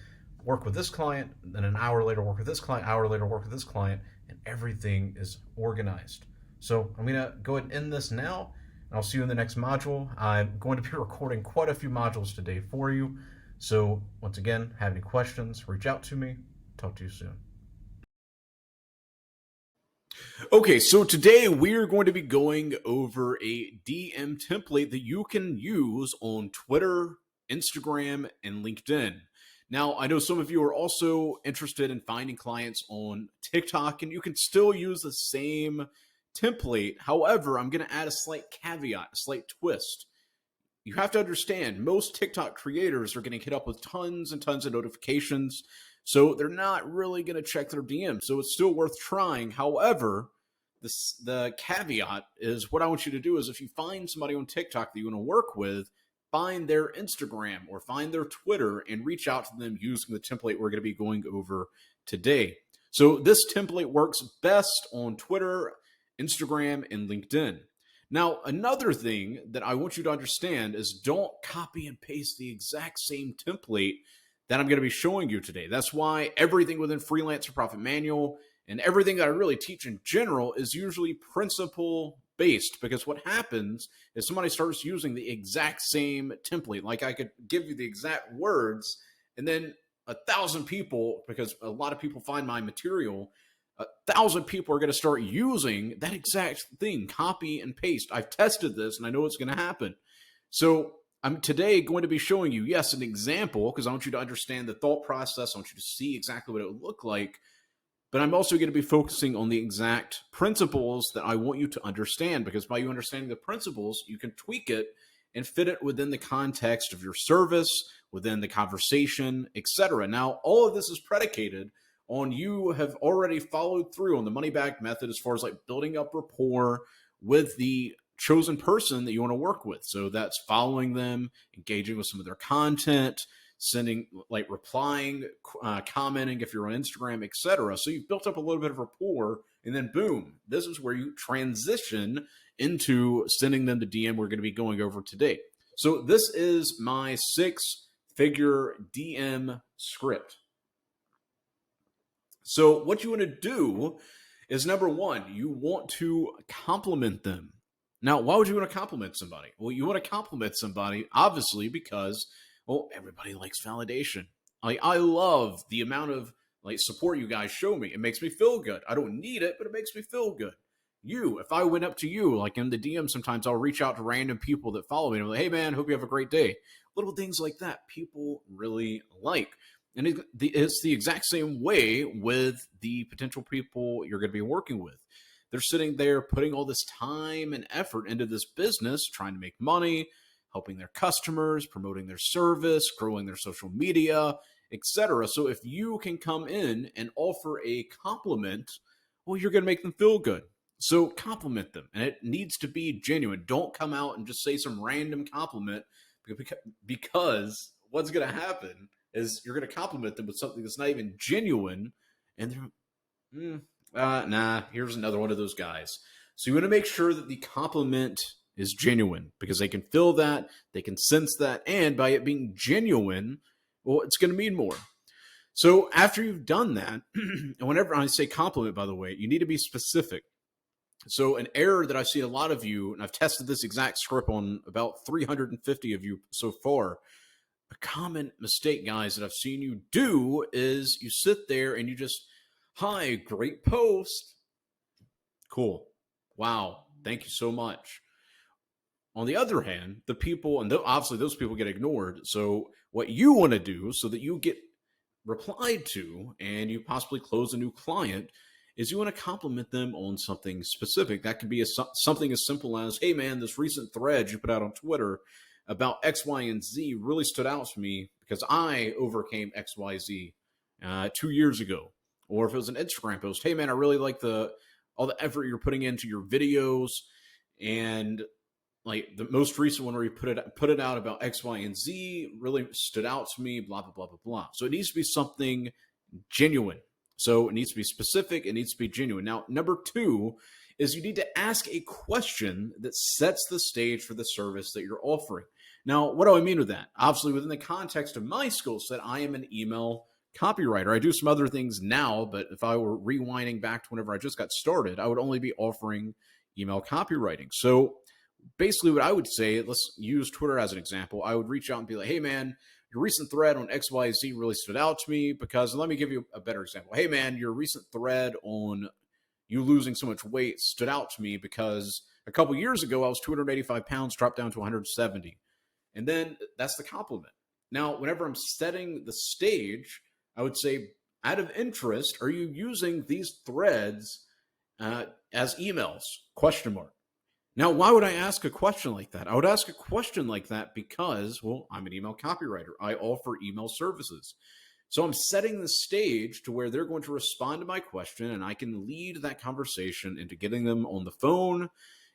work with this client, then an hour later work with this client, hour later work with this client, and everything is organized. So I'm going to go ahead and end this now, and I'll see you in the next module. I'm going to be recording quite a few modules today for you. So once again, have any questions, reach out to me. Talk to you soon. Okay, so today we're going to be going over a DM template that you can use on Twitter, Instagram, and LinkedIn. Now, I know some of you are also interested in finding clients on TikTok, and you can still use the same template. However, I'm going to add a slight caveat, a slight twist. You have to understand, most TikTok creators are getting hit up with tons and tons of notifications, so they're not really going to check their DMs. So it's still worth trying. However, the caveat is what I want you to do is if you find somebody on TikTok that you want to work with, find their Instagram or find their Twitter and reach out to them using the template we're going to be going over today. So this template works best on Twitter, Instagram, and LinkedIn. Now, another thing that I want you to understand is don't copy and paste the exact same template that I'm going to be showing you today. That's why everything within Freelancer Profit Manual and everything that I really teach in general is usually principle based, because what happens is somebody starts using the exact same template. Like I could give you the exact words and then 1,000 people, because a lot of people find my material, 1,000 people are going to start using that exact thing, copy and paste. I've tested this and I know what's going to happen. So I'm today going to be showing you, yes, an example, because I want you to understand the thought process. I want you to see exactly what it would look like. But I'm also going to be focusing on the exact principles that I want you to understand, because by you understanding the principles, you can tweak it and fit it within the context of your service, within the conversation, etc. Now, all of this is predicated on you have already followed through on the money back method as far as like building up rapport with the chosen person that you want to work with. So that's following them, engaging with some of their content, sending, like, replying, commenting if you're on Instagram, etc. So you've built up a little bit of rapport, and then boom, this is where you transition into sending them the DM we're going to be going over today. So this is my 6-figure DM script. So what you want to do is, number one, you want to compliment them. Now, why would you want to compliment somebody? Well, you want to compliment somebody, obviously, because, well, everybody likes validation. I love the amount of like support you guys show me. It makes me feel good. I don't need it, but it makes me feel good. You, if I went up to you, like in the DM, sometimes I'll reach out to random people that follow me and I'm like, hey man, hope you have a great day. Little things like that people really like. And it's the exact same way with the potential people you're going to be working with. They're sitting there putting all this time and effort into this business, trying to make money, helping their customers, promoting their service, growing their social media, etc. So if you can come in and offer a compliment, well, you're going to make them feel good. So compliment them, and it needs to be genuine. Don't come out and just say some random compliment, because what's going to happen is you're going to compliment them with something that's not even genuine, and they're, nah, here's another one of those guys. So you want to make sure that the compliment is genuine, because they can feel that, they can sense that, and by it being genuine, well, it's going to mean more. So after you've done that, and whenever I say compliment, by the way, you need to be specific. So an error that I see a lot of you, and I've tested this exact script on about 350 of you so far, a common mistake, guys, that I've seen you do is you sit there and you just, hi, great post. Cool. Wow. Thank you so much. On the other hand, the people, and obviously those people get ignored. So what you want to do so that you get replied to and you possibly close a new client is you want to compliment them on something specific. That could be something as simple as, hey man, this recent thread you put out on Twitter about X, Y, and Z really stood out to me because I overcame X, Y, Z 2 years ago. Or if it was an Instagram post, hey man, I really like all the effort you're putting into your videos, and like the most recent one where you put it out about X, Y, and Z really stood out to me, blah, blah, blah, blah, blah. So it needs to be something genuine. So it needs to be specific. It needs to be genuine. Now, number 2 is you need to ask a question that sets the stage for the service that you're offering. Now, what do I mean with that? Obviously, within the context of my skill set, I am an email copywriter. I do some other things now, but if I were rewinding back to whenever I just got started, I would only be offering email copywriting. So basically what I would say, let's use Twitter as an example. I would reach out and be like, hey man, your recent thread on XYZ really stood out to me because, let me give you a better example. Hey man, your recent thread on you losing so much weight stood out to me because a couple years ago, I was 285 pounds, dropped down to 170. And then that's the compliment. Now, whenever I'm setting the stage, I would say, out of interest, are you using these threads as emails? Question mark. Now, why would I ask a question like that? I would ask a question like that because, well, I'm an email copywriter. I offer email services. So I'm setting the stage to where they're going to respond to my question, and I can lead that conversation into getting them on the phone.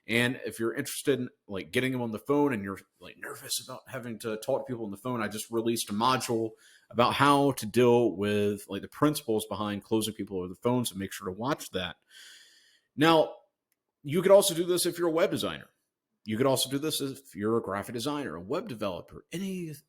And if you're interested in like getting them on the phone and you're like nervous about having to talk to people on the phone, I just released a module about how to deal with like the principles behind closing people over the phone. So make sure to watch that. Now, you could also do this if you're a web designer. You could also do this if you're a graphic designer, a web developer,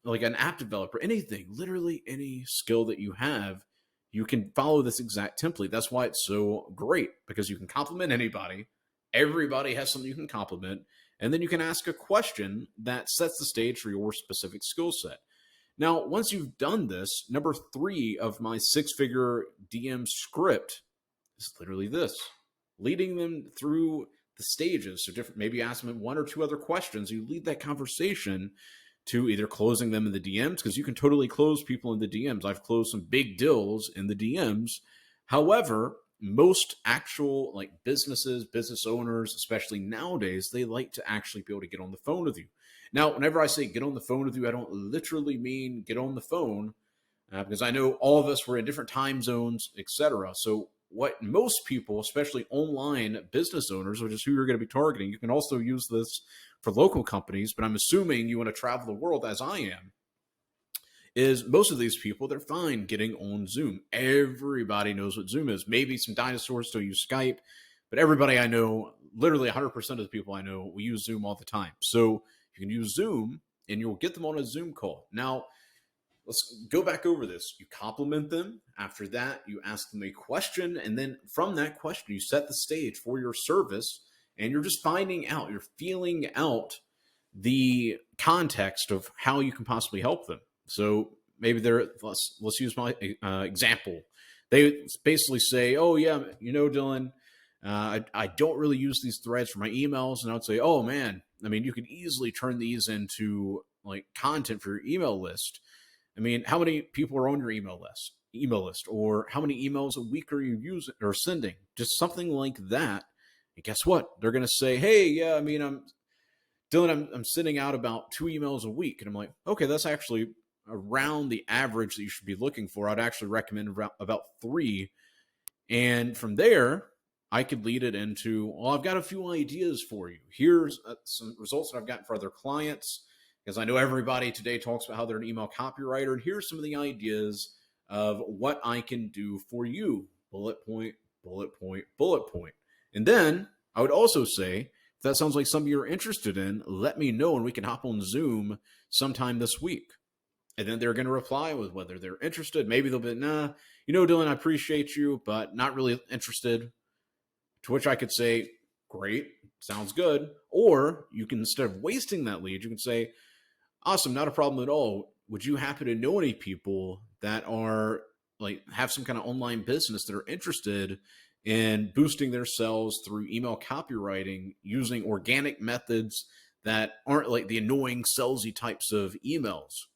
like an app developer, anything, literally any skill that you have, you can follow this exact template. That's why it's so great, because you can compliment anybody. Everybody has something you can compliment, and then you can ask a question that sets the stage for your specific skill set. Now, once you've done this, number 3 of my 6-figure DM script is literally this: leading them through the stages. So maybe you ask them 1 or 2 other questions. You lead that conversation to either closing them in the DMs, because you can totally close people in the DMs. I've closed some big deals in the DMs. However, most actual like businesses, business owners, especially nowadays, they like to actually be able to get on the phone with you. Now, whenever I say get on the phone with you, I don't literally mean get on the phone because I know all of us were in different time zones, etc. So what most people, especially online business owners, which is who you're going to be targeting, you can also use this for local companies, but I'm assuming you want to travel the world as I am, is most of these people, they're fine getting on Zoom. Everybody knows what Zoom is. Maybe some dinosaurs still use Skype, but everybody I know, literally 100% of the people I know, we use Zoom all the time. So you can use Zoom and you'll get them on a Zoom call. Now, let's go back over this. You compliment them. After that, you ask them a question. And then from that question, you set the stage for your service. And you're just finding out, you're feeling out the context of how you can possibly help them. So maybe let's use my example. They basically say, "Oh yeah, Dylan, I don't really use these threads for my emails," and I would say, "Oh man, I mean, you could easily turn these into like content for your email list. I mean, how many people are on your email list, or how many emails a week are you using or sending? Just something like that." And guess what? They're going to say, "Hey, yeah, I mean, I'm sending out about 2 emails a week," and I'm like, "Okay, that's actually around the average that you should be looking for. I'd actually recommend about 3." And from there, I could lead it into, well, I've got a few ideas for you. Here's some results that I've gotten for other clients, because I know everybody today talks about how they're an email copywriter. And here's some of the ideas of what I can do for you. Bullet point, bullet point, bullet point. And then I would also say, if that sounds like something you're interested in, let me know and we can hop on Zoom sometime this week. And then they're going to reply with whether they're interested. Maybe they'll be, "Nah, Dylan, I appreciate you, but not really interested." To which I could say, "Great, sounds good." Or you can, instead of wasting that lead, you can say, "Awesome, not a problem at all. Would you happen to know any people that are like have some kind of online business that are interested in boosting their sales through email copywriting using organic methods that aren't like the annoying salesy types of emails?"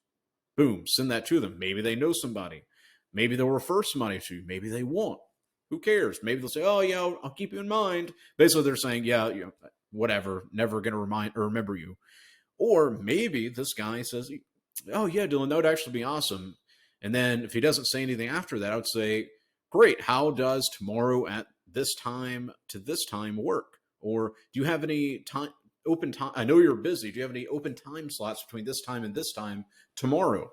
Boom, send that to them. Maybe they know somebody. Maybe they'll refer somebody to you. Maybe they won't. Who cares? Maybe they'll say, "Oh yeah, I'll keep you in mind." Basically, they're saying, "Yeah, whatever, never going to remind or remember you." Or maybe this guy says, "Oh yeah, Dylan, that would actually be awesome." And then if he doesn't say anything after that, I would say, "Great, how does tomorrow at this time to this time work? Or do you have any time open time? I know you're busy. Do you have any open time slots between this time and this time tomorrow?"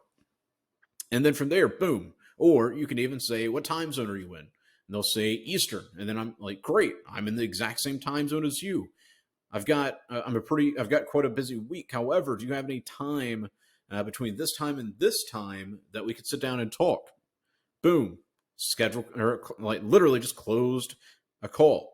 And then from there, boom. Or you can even say, "What time zone are you in?" And they'll say Eastern. And then I'm like, "Great, I'm in the exact same time zone as you. I've got quite a busy week. However, do you have any time between this time and this time that we could sit down and talk?" Boom, schedule, or like literally just closed a call.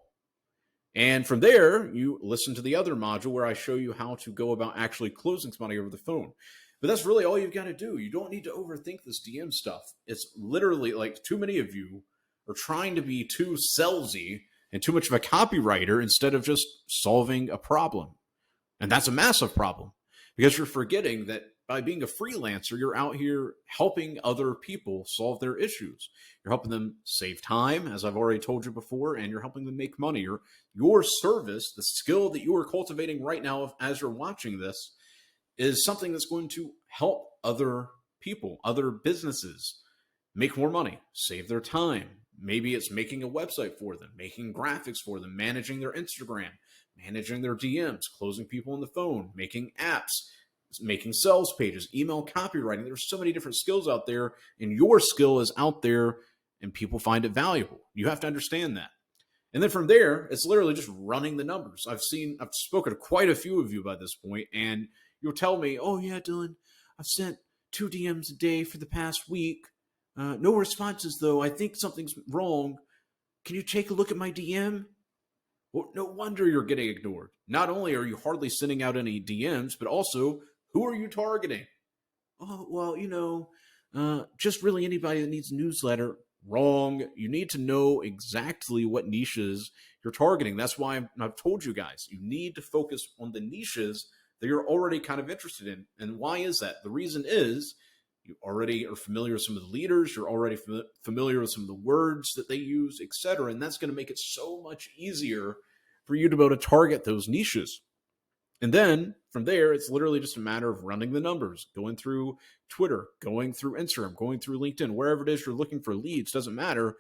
And from there, you listen to the other module where I show you how to go about actually closing somebody over the phone. But that's really all you've got to do. You don't need to overthink this DM stuff. It's literally like too many of you are trying to be too salesy and too much of a copywriter instead of just solving a problem. And that's a massive problem, because you're forgetting that by being a freelancer, you're out here helping other people solve their issues. You're helping them save time, as I've already told you before, and you're helping them make money. Your service, the skill that you are cultivating right now as you're watching this, is something that's going to help other people, other businesses make more money, save their time. Maybe it's making a website for them, making graphics for them, managing their Instagram, managing their DMs, closing people on the phone, making apps, making sales pages, email copywriting. There's so many different skills out there, and your skill is out there and people find it valuable. You have to understand that. And then from there, it's literally just running the numbers. I've spoken to quite a few of you by this point, and you'll tell me, "Oh yeah, Dylan, I've sent 2 DMs a day for the past week. No responses though. I think something's wrong. Can you take a look at my DM?" Well, no wonder you're getting ignored. Not only are you hardly sending out any DMs, but also, who are you targeting? "Oh, well, just really anybody that needs a newsletter." Wrong. You need to know exactly what niches you're targeting. That's why I've told you guys, you need to focus on the niches that you're already kind of interested in. And why is that? The reason is you already are familiar with some of the leaders, you're already familiar with some of the words that they use, etc. And that's going to make it so much easier for you to be able to target those niches. And then from there, it's literally just a matter of running the numbers, going through Twitter, going through Instagram, going through LinkedIn, wherever it is you're looking for leads, doesn't matter,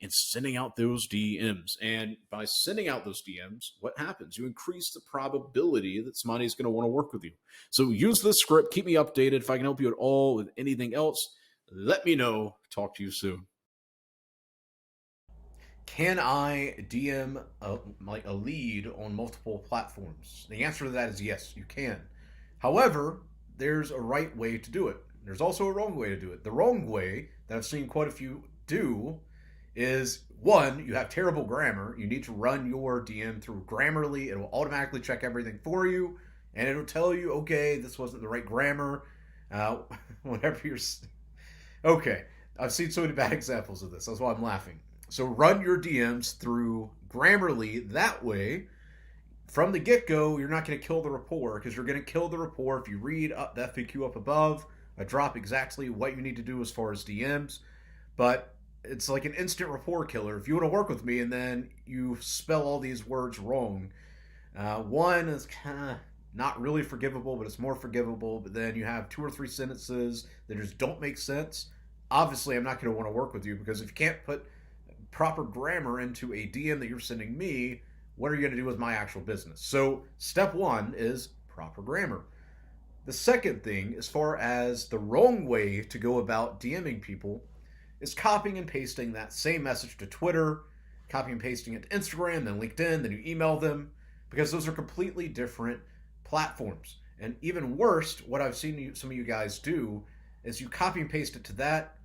and sending out those DMs. And by sending out those DMs, what happens? You increase the probability that somebody is going to want to work with you. So use this script. Keep me updated. If I can help you at all with anything else, let me know. Talk to you soon. Can I DM a lead on multiple platforms? The answer to that is yes, you can. However, there's a right way to do it. There's also a wrong way to do it. The wrong way that I've seen quite a few do is, one, you have terrible grammar. You need to run your DM through Grammarly. It will automatically check everything for you, and it'll tell you, okay, this wasn't the right grammar. Whatever you're. Okay, I've seen so many bad examples of this. That's why I'm laughing. So run your DMs through Grammarly. That way, from the get-go, you're not going to kill the rapport, because you're going to kill the rapport if you read up the FAQ up above. I drop exactly what you need to do as far as DMs, but it's like an instant rapport killer. If you want to work with me and then you spell all these words wrong, one is kind of not really forgivable, but it's more forgivable. But then you have 2 or 3 sentences that just don't make sense. Obviously, I'm not going to want to work with you, because if you can't put proper grammar into a DM that you're sending me, what are you going to do with my actual business? So step 1 is proper grammar. The second thing, as far as the wrong way to go about DMing people, is copying and pasting that same message to Twitter, copying and pasting it to Instagram, then LinkedIn, then you email them, because those are completely different platforms. And even worse, what I've seen some of you guys do is you copy and paste it to that,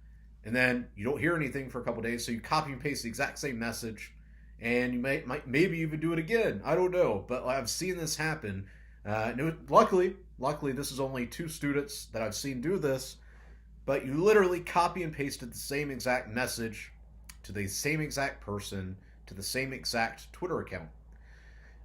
and then you don't hear anything for a couple days, so you copy and paste the exact same message, and you might maybe even do it again. I don't know, but I've seen this happen. Luckily, this is only 2 students that I've seen do this, but you literally copy and pasted the same exact message to the same exact person to the same exact Twitter account.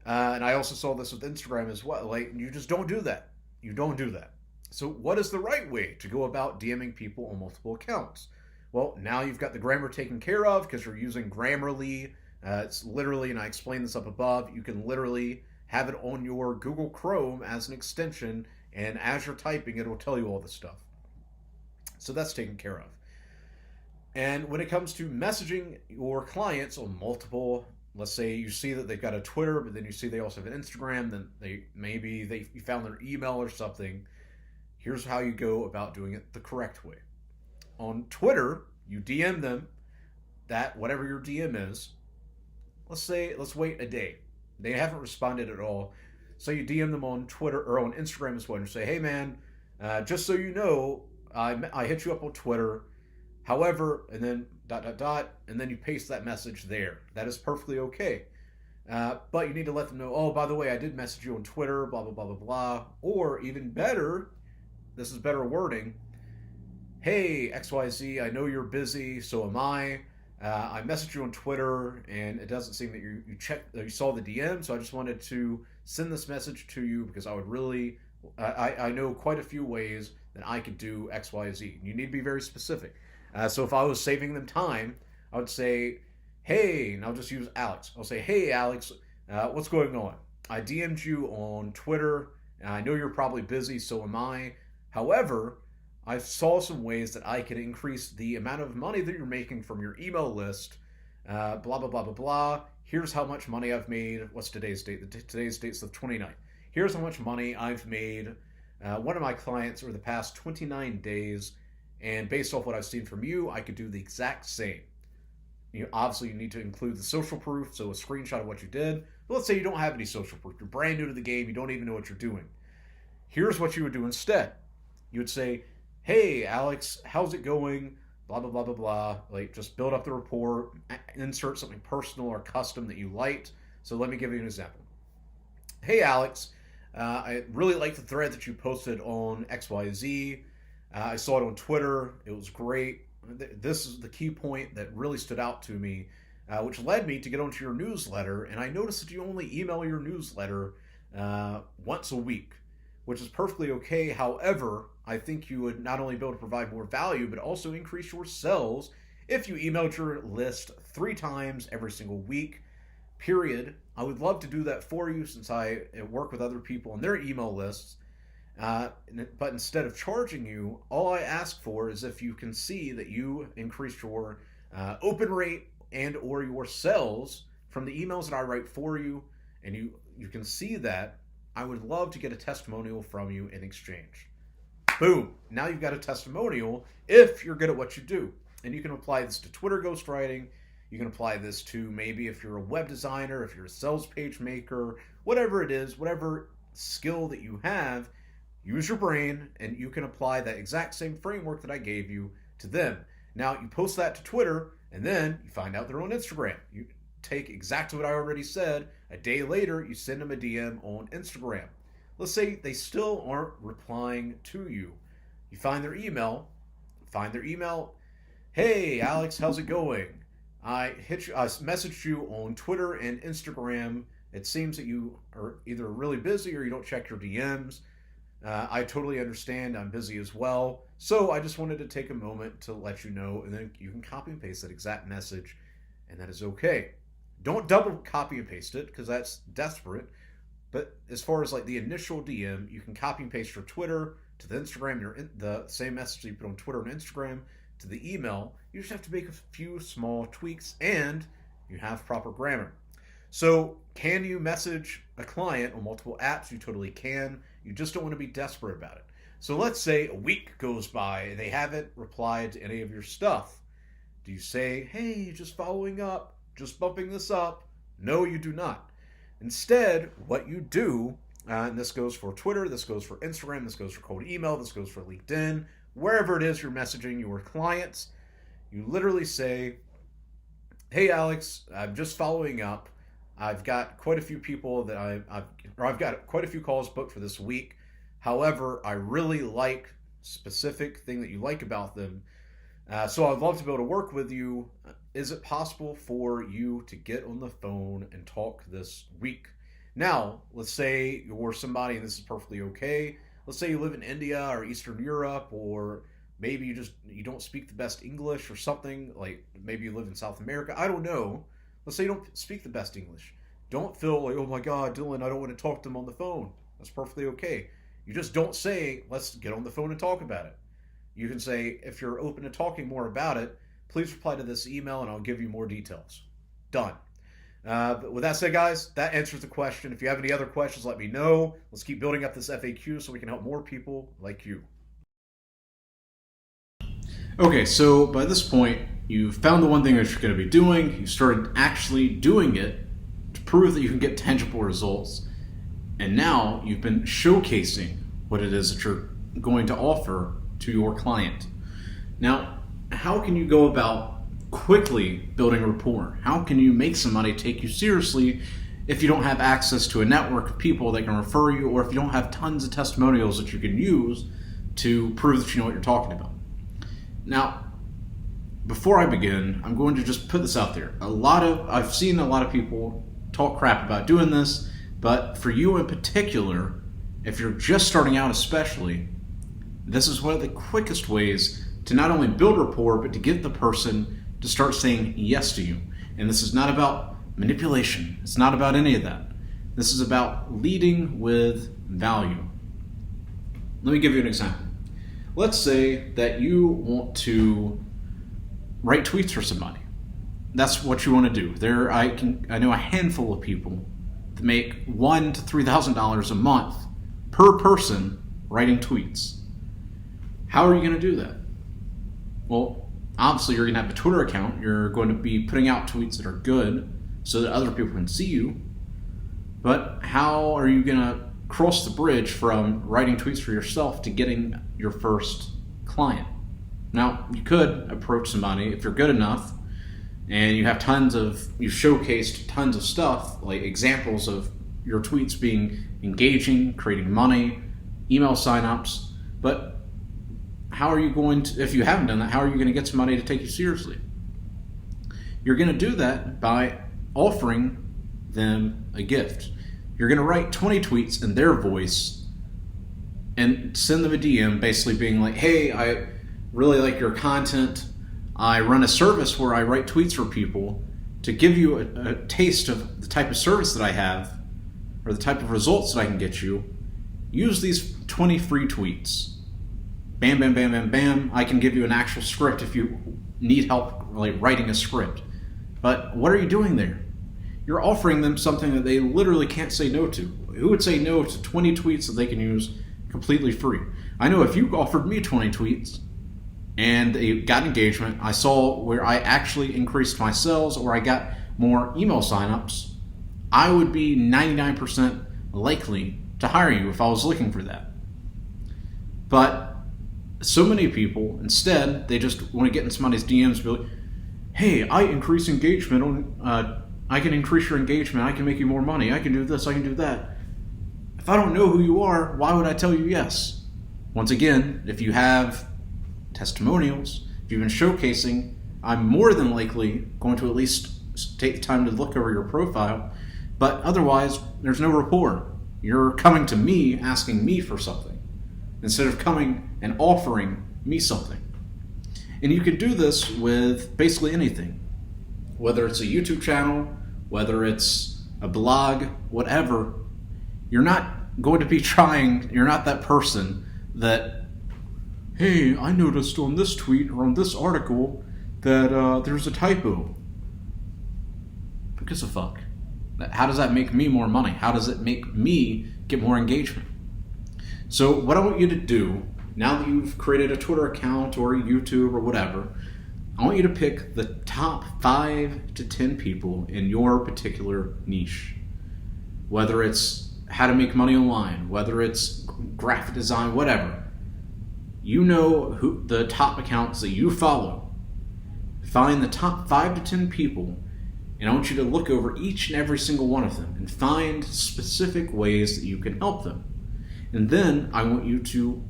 And I also saw this with Instagram as well. Like, you just don't do that. You don't do that. So what is the right way to go about DMing people on multiple accounts? Well, now you've got the grammar taken care of, because you're using Grammarly. It's literally, and I explained this up above, you can literally have it on your Google Chrome as an extension, and as you're typing, it will tell you all this stuff. So that's taken care of. And when it comes to messaging your clients on multiple, let's say you see that they've got a Twitter, but then you see they also have an Instagram, then you found their email or something. Here's how you go about doing it the correct way. On Twitter, you DM them that whatever your DM is. Let's wait a day. They haven't responded at all. So you DM them on Twitter or on Instagram as well, and say, hey man, just so you know, I hit you up on Twitter. However, and then ... and then you paste that message there. That is perfectly okay. But you need to let them know, oh, by the way, I did message you on Twitter, blah, blah, blah, blah, blah. Or even better, this is better wording. Hey, XYZ, I know you're busy, so am I. I messaged you on Twitter, and it doesn't seem that you saw the DM, so I just wanted to send this message to you, because I would really... I know quite a few ways that I could do XYZ. You need to be very specific. So if I was saving them time, I would say, hey, and I'll just use Alex. I'll say, hey, Alex, what's going on? I DM'd you on Twitter, and I know you're probably busy, so am I. However, I saw some ways that I could increase the amount of money that you're making from your email list, blah, blah, blah, blah, blah. Here's how much money I've made. What's today's date? Today's date's the 29th. Here's how much money I've made. One of my clients over the past 29 days, and based off what I've seen from you, I could do the exact same. Obviously, you need to include the social proof, so a screenshot of what you did. But let's say you don't have any social proof. You're brand new to the game. You don't even know what you're doing. Here's what you would do instead. You would say, hey, Alex, how's it going? Blah, blah, blah, blah, blah. Like, just build up the rapport, insert something personal or custom that you liked. So let me give you an example. Hey, Alex, I really liked the thread that you posted on XYZ. I saw it on Twitter. It was great. This is the key point that really stood out to me, which led me to get onto your newsletter. And I noticed that you only email your newsletter once a week, which is perfectly okay. However, I think you would not only be able to provide more value, but also increase your sales if you emailed your list 3 times every single week. period. I would love to do that for you since I work with other people on their email lists. But instead of charging you, all I ask for is if you can see that you increased your open rate and or your sales from the emails that I write for you, and you can see that, I would love to get a testimonial from you in exchange. Boom. Now you've got a testimonial if you're good at what you do. And you can apply this to Twitter ghostwriting. You can apply this to maybe if you're a web designer, if you're a sales page maker, whatever it is, whatever skill that you have, use your brain and you can apply that exact same framework that I gave you to them. Now you post that to Twitter and then you find out they're on Instagram. You take exactly what I already said. A day later, you send them a DM on Instagram. Let's say they still aren't replying to you. You find their email. Hey, Alex, how's it going? I messaged you on Twitter and Instagram. It seems that you are either really busy or you don't check your DMs. I totally understand. I'm busy as well. So I just wanted to take a moment to let you know, and then you can copy and paste that exact message, and that is okay. Don't double copy and paste it because that's desperate. But as far as like the initial DM, you can copy and paste your Twitter to the Instagram, the same message you put on Twitter and Instagram to the email. You just have to make a few small tweaks and you have proper grammar. So can you message a client on multiple apps? You totally can. You just don't want to be desperate about it. So let's say a week goes by and they haven't replied to any of your stuff. Do you say, hey, just following up, just bumping this up? No, you do not. Instead, what you do, and this goes for Twitter, this goes for Instagram, this goes for cold email, this goes for LinkedIn, wherever it is you're messaging your clients, you literally say, hey, Alex, I'm just following up. I've got quite a few people that I've got quite a few calls booked for this week. However, I really like specific thing that you like about them. So I'd love to be able to work with you. Is it possible for you to get on the phone and talk this week? Now, let's say you're somebody, and this is perfectly okay. Let's say you live in India or Eastern Europe, or maybe you don't speak the best English or something, like maybe you live in South America. I don't know. Let's say you don't speak the best English. Don't feel like, oh my God, Dylan, I don't want to talk to them on the phone. That's perfectly okay. You just don't say, let's get on the phone and talk about it. You can say, if you're open to talking more about it, please reply to this email and I'll give you more details. Done. But with that said, guys, that answers the question. If you have any other questions, let me know. Let's keep building up this FAQ so we can help more people like you. Okay, so by this point, you've found the one thing that you're going to be doing. You started actually doing it to prove that you can get tangible results. And now you've been showcasing what it is that you're going to offer to your client. Now, how can you go about quickly building rapport? How can you make somebody take you seriously if you don't have access to a network of people that can refer you, or if you don't have tons of testimonials that you can use to prove that you know what you're talking about? Now, before I begin, I'm going to just put this out there. I've seen a lot of people talk crap about doing this, but for you in particular, if you're just starting out especially, this is one of the quickest ways to not only build rapport, but to get the person to start saying yes to you. And this is not about manipulation. It's not about any of that. This is about leading with value. Let me give you an example. Let's say that you want to write tweets for somebody. That's what you want to do. I know a handful of people that make $1,000 to $3,000 a month per person writing tweets. How are you going to do that? Well, obviously you're going to have a Twitter account. You're going to be putting out tweets that are good so that other people can see you. But how are you going to cross the bridge from writing tweets for yourself to getting your first client? Now, you could approach somebody if you're good enough and you've showcased tons of stuff, like examples of your tweets being engaging, creating money, email signups. But how are you going to, if you haven't done that, how are you going to get somebody to take you seriously? You're going to do that by offering them a gift. You're going to write 20 tweets in their voice and send them a DM basically being like, hey, I really like your content. I run a service where I write tweets for people to give you a taste of the type of service that I have or the type of results that I can get you, use these 20 free tweets. Bam, bam, bam, bam, bam. I can give you an actual script if you need help like writing a script. But what are you doing there? You're offering them something that they literally can't say no to. Who would say no to 20 tweets that they can use completely free? I know if you offered me 20 tweets and they got engagement, I saw where I actually increased my sales or I got more email signups, I would be 99% likely to hire you if I was looking for that. But so many people, instead, they just want to get in somebody's DMs and be like, hey, I increase engagement on, I can increase your engagement, I can make you more money, I can do this, I can do that. If I don't know who you are, why would I tell you yes? Once again, if you have testimonials, if you've been showcasing, I'm more than likely going to at least take the time to look over your profile, but otherwise, there's no rapport. You're coming to me asking me for something instead of coming and offering me something. And you can do this with basically anything, whether it's a YouTube channel, whether it's a blog, whatever. You're not going to be trying, you're not that person that, hey, I noticed on this tweet or on this article that there's a typo. Who gives a fuck? How does that make me more money? How does it make me get more engagement? So what I want you to do, now that you've created a Twitter account or YouTube or whatever, I want you to pick the top 5 to 10 people in your particular niche. Whether it's how to make money online, whether it's graphic design, whatever. You know who the top accounts that you follow. Find the top 5 to 10 people, and I want you to look over each and every single one of them and find specific ways that you can help them. And then I want you to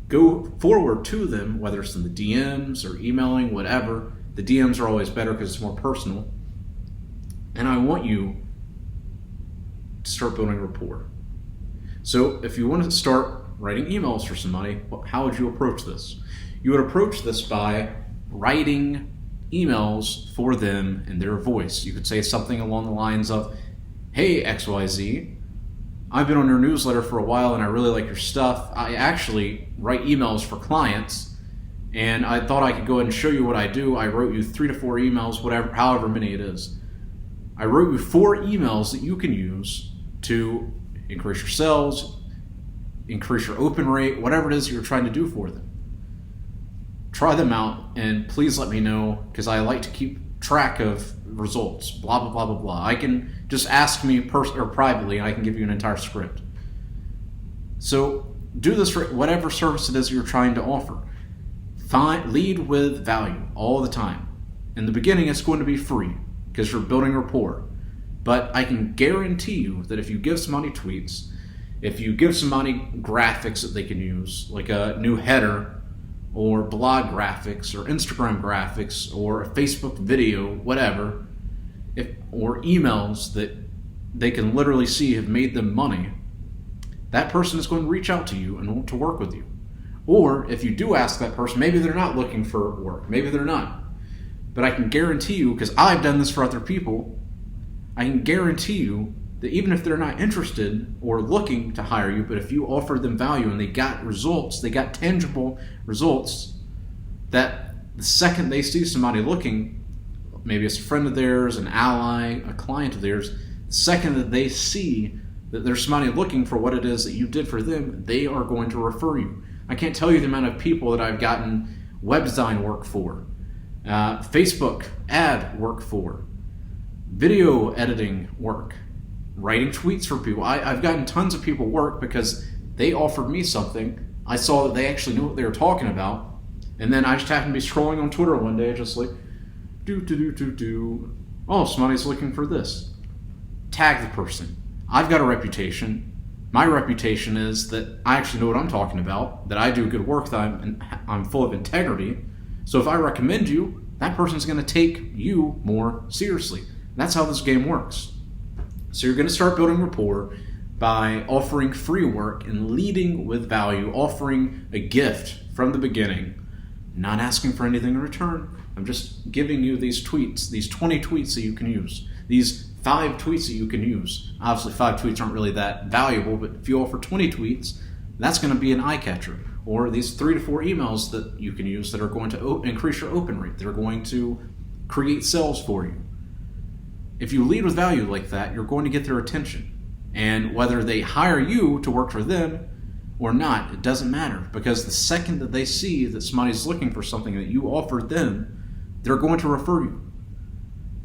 go forward to them, whether it's in the DMs or emailing, whatever. The DMs are always better because it's more personal. And I want you to start building rapport. So if you want to start writing emails for somebody, how would you approach this? You would approach this by writing emails for them in their voice. You could say something along the lines of, hey, XYZ, I've been on your newsletter for a while and I really like your stuff. I actually write emails for clients and I thought I could go ahead and show you what I do. I wrote you 3 to 4 emails, whatever, however many it is. I wrote you 4 emails that you can use to increase your sales, increase your open rate, whatever it is you're trying to do for them. Try them out and please let me know because I like to keep track of results, blah, blah, blah, blah, blah. I can just ask me or privately and I can give you an entire script. So do this for whatever service it is you're trying to offer. Lead with value all the time. In the beginning, it's going to be free because you're building rapport. But I can guarantee you that if you give somebody tweets, if you give somebody graphics that they can use, like a new header, or blog graphics, or Instagram graphics, or a Facebook video, whatever, or emails that they can literally see have made them money, that person is going to reach out to you and want to work with you. Or if you do ask that person, maybe they're not looking for work, maybe they're not. But I can guarantee you, because I've done this for other people, I can guarantee you that even if they're not interested or looking to hire you, but if you offer them value and they got results, they got tangible results, that the second they see somebody looking, maybe it's a friend of theirs, an ally, a client of theirs, the second that they see that there's somebody looking for what it is that you did for them, they are going to refer you. I can't tell you the amount of people that I've gotten web design work for, Facebook ad work for, video editing work, writing tweets for people. I've gotten tons of people work because they offered me something. I saw that they actually knew what they were talking about. And then I just happened to be scrolling on Twitter one day, just like, oh, somebody's looking for this. Tag the person. I've got a reputation. My reputation is that I actually know what I'm talking about, that I do good work, that I'm full of integrity. So if I recommend you, that person's going to take you more seriously. That's how this game works. So you're going to start building rapport by offering free work and leading with value, offering a gift from the beginning, not asking for anything in return, I'm just giving you these tweets, these 20 tweets that you can use, these 5 tweets that you can use. Obviously, 5 tweets aren't really that valuable, but if you offer 20 tweets, that's going to be an eye catcher. Or these 3 to 4 emails that you can use that are going to increase your open rate. They're going to create sales for you. If you lead with value like that, you're going to get their attention. And whether they hire you to work for them or not, it doesn't matter, because the second that they see that somebody's looking for something that you offered them, they're going to refer you.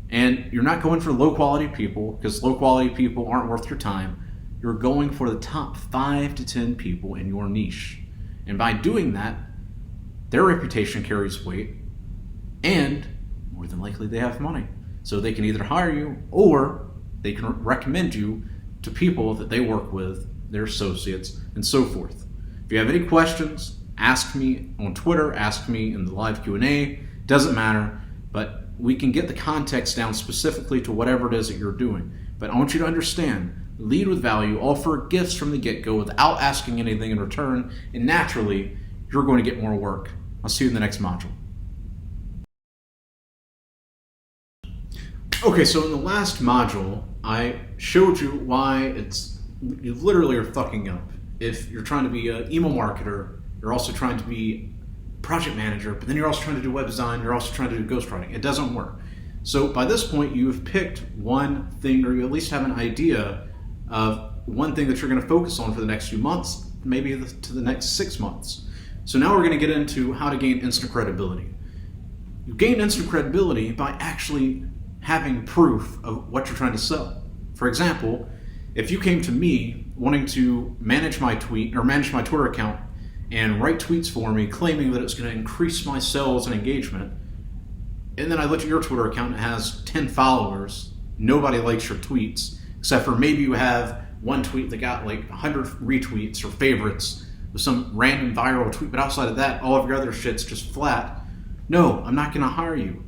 And you're not going for low quality people, because low quality people aren't worth your time. You're going for the top 5 to 10 people in your niche. And by doing that, their reputation carries weight, and more than likely they have money. So they can either hire you or they can recommend you to people that they work with, their associates, and so forth. If you have any questions, ask me on Twitter, ask me in the live Q&A. Doesn't matter, but we can get the context down specifically to whatever it is that you're doing. But I want you to understand, lead with value, offer gifts from the get-go without asking anything in return, and naturally, you're going to get more work. I'll see you in the next module. Okay, so in the last module, I showed you why you literally are fucking up. If you're trying to be an email marketer, you're also trying to be project manager, but then you're also trying to do web design, you're also trying to do ghostwriting. It doesn't work. So by this point, you've picked one thing, or you at least have an idea of one thing that you're going to focus on for the next few months, maybe to the next 6 months. So now we're going to get into how to gain instant credibility. You gain instant credibility by actually having proof of what you're trying to sell. For example, if you came to me wanting to manage my Twitter account and write tweets for me claiming that it's going to increase my sales and engagement, and then I looked at your Twitter account and it has 10 followers, nobody likes your tweets, except for maybe you have one tweet that got like 100 retweets or favorites with some random viral tweet, but outside of that, all of your other shit's just flat. No, I'm not going to hire you.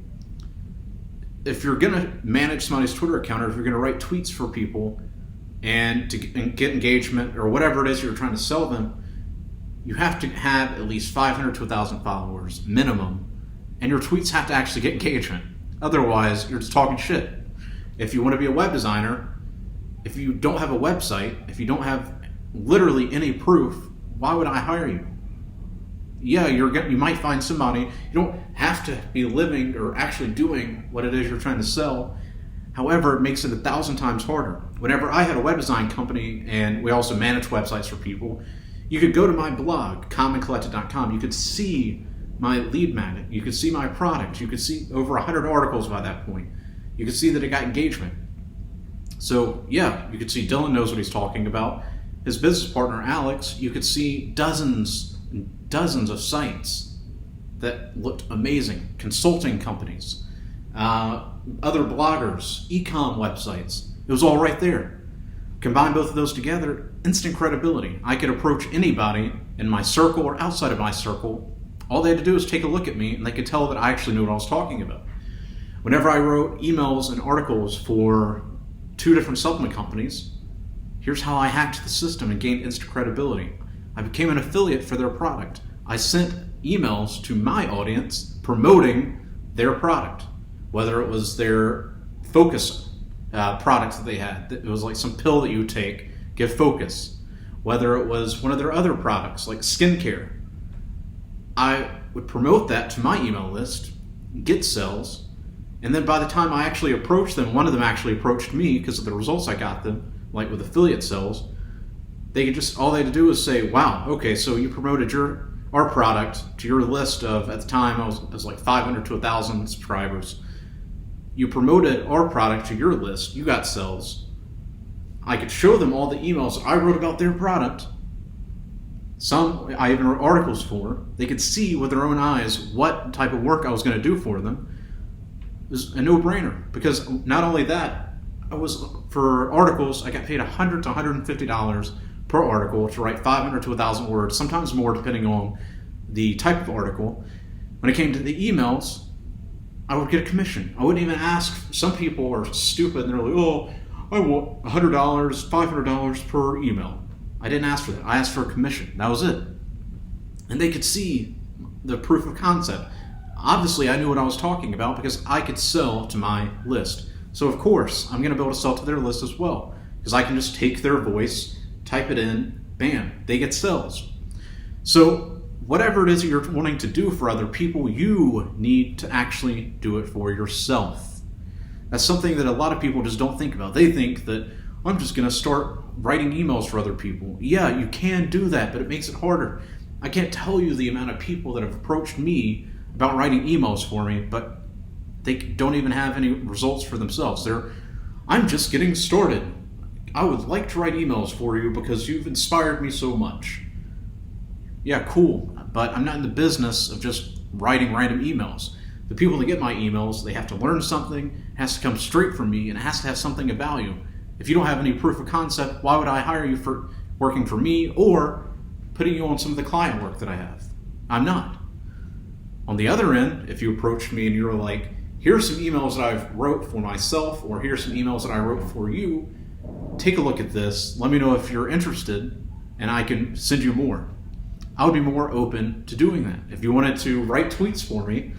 If you're going to manage somebody's Twitter account, or if you're going to write tweets for people and to get engagement or whatever it is you're trying to sell them, you have to have at least 500 to 1,000 followers minimum, and your tweets have to actually get engagement. Otherwise, you're just talking shit. If you want to be a web designer, if you don't have a website, if you don't have literally any proof, why would I hire you? Yeah, you might find somebody. You don't have to be living or actually doing what it is you're trying to sell. However, it makes it 1,000 times harder. Whenever I had a web design company, and we also manage websites for people, you could go to my blog, commoncollected.com. You could see my lead magnet. You could see my product. You could see over 100 articles by that point. You could see that it got engagement. So yeah, you could see Dylan knows what he's talking about. His business partner, Alex, you could see dozens and dozens of sites that looked amazing. Consulting companies, other bloggers, e-com websites. It was all right there. Combine both of those together, instant credibility. I could approach anybody in my circle or outside of my circle. All they had to do is take a look at me, and they could tell that I actually knew what I was talking about. Whenever I wrote emails and articles for 2 different supplement companies, here's how I hacked the system and gained instant credibility. I became an affiliate for their product. I sent emails to my audience promoting their product, whether it was their focus product that they had. It was like some pill that you take, give focus. Whether it was one of their other products, like skincare. I would promote that to my email list, get sales, and then by the time I actually approached them, one of them actually approached me because of the results I got them, like with affiliate sales. All they had to do was say, wow, okay, so you promoted our product to your list of, at the time, it was like 500 to 1,000 subscribers. You promoted our product to your list, you got sales. I could show them all the emails I wrote about their product. Some I even wrote articles for. They could see with their own eyes what type of work I was going to do for them. It was a no-brainer, because not only that, for articles, I got paid $100 to $150 per article to write 500 to 1,000 words, sometimes more depending on the type of article. When it came to the emails, I would get a commission. I wouldn't even ask. Some people are stupid and they're like, oh, I want $100, $500 per email. I didn't ask for that. I asked for a commission. That was it. And they could see the proof of concept. obviously I knew what I was talking about because I could sell to my list. So of course, I'm going to be able to sell to their list as well because I can just take their voice, type it in, bam, they get sales. So whatever it is that you're wanting to do for other people, you need to actually do it for yourself. That's something that a lot of people just don't think about. They think that I'm just going to start writing emails for other people. Yeah, you can do that, but it makes it harder. I can't tell you the amount of people that have approached me about writing emails for me, but they don't even have any results for themselves. I'm just getting started. I would like to write emails for you because you've inspired me so much. Yeah, cool, but I'm not in the business of just writing random emails. The people that get my emails, they have to learn something, it has to come straight from me, and it has to have something of value. If you don't have any proof of concept, why would I hire you for working for me or putting you on some of the client work that I have? I'm not. On the other end, if you approach me and you're like, here's some emails that I've wrote for myself, or here's some emails that I wrote for you, take a look at this, let me know if you're interested, and I can send you more. I would be more open to doing that. If you wanted to write tweets for me,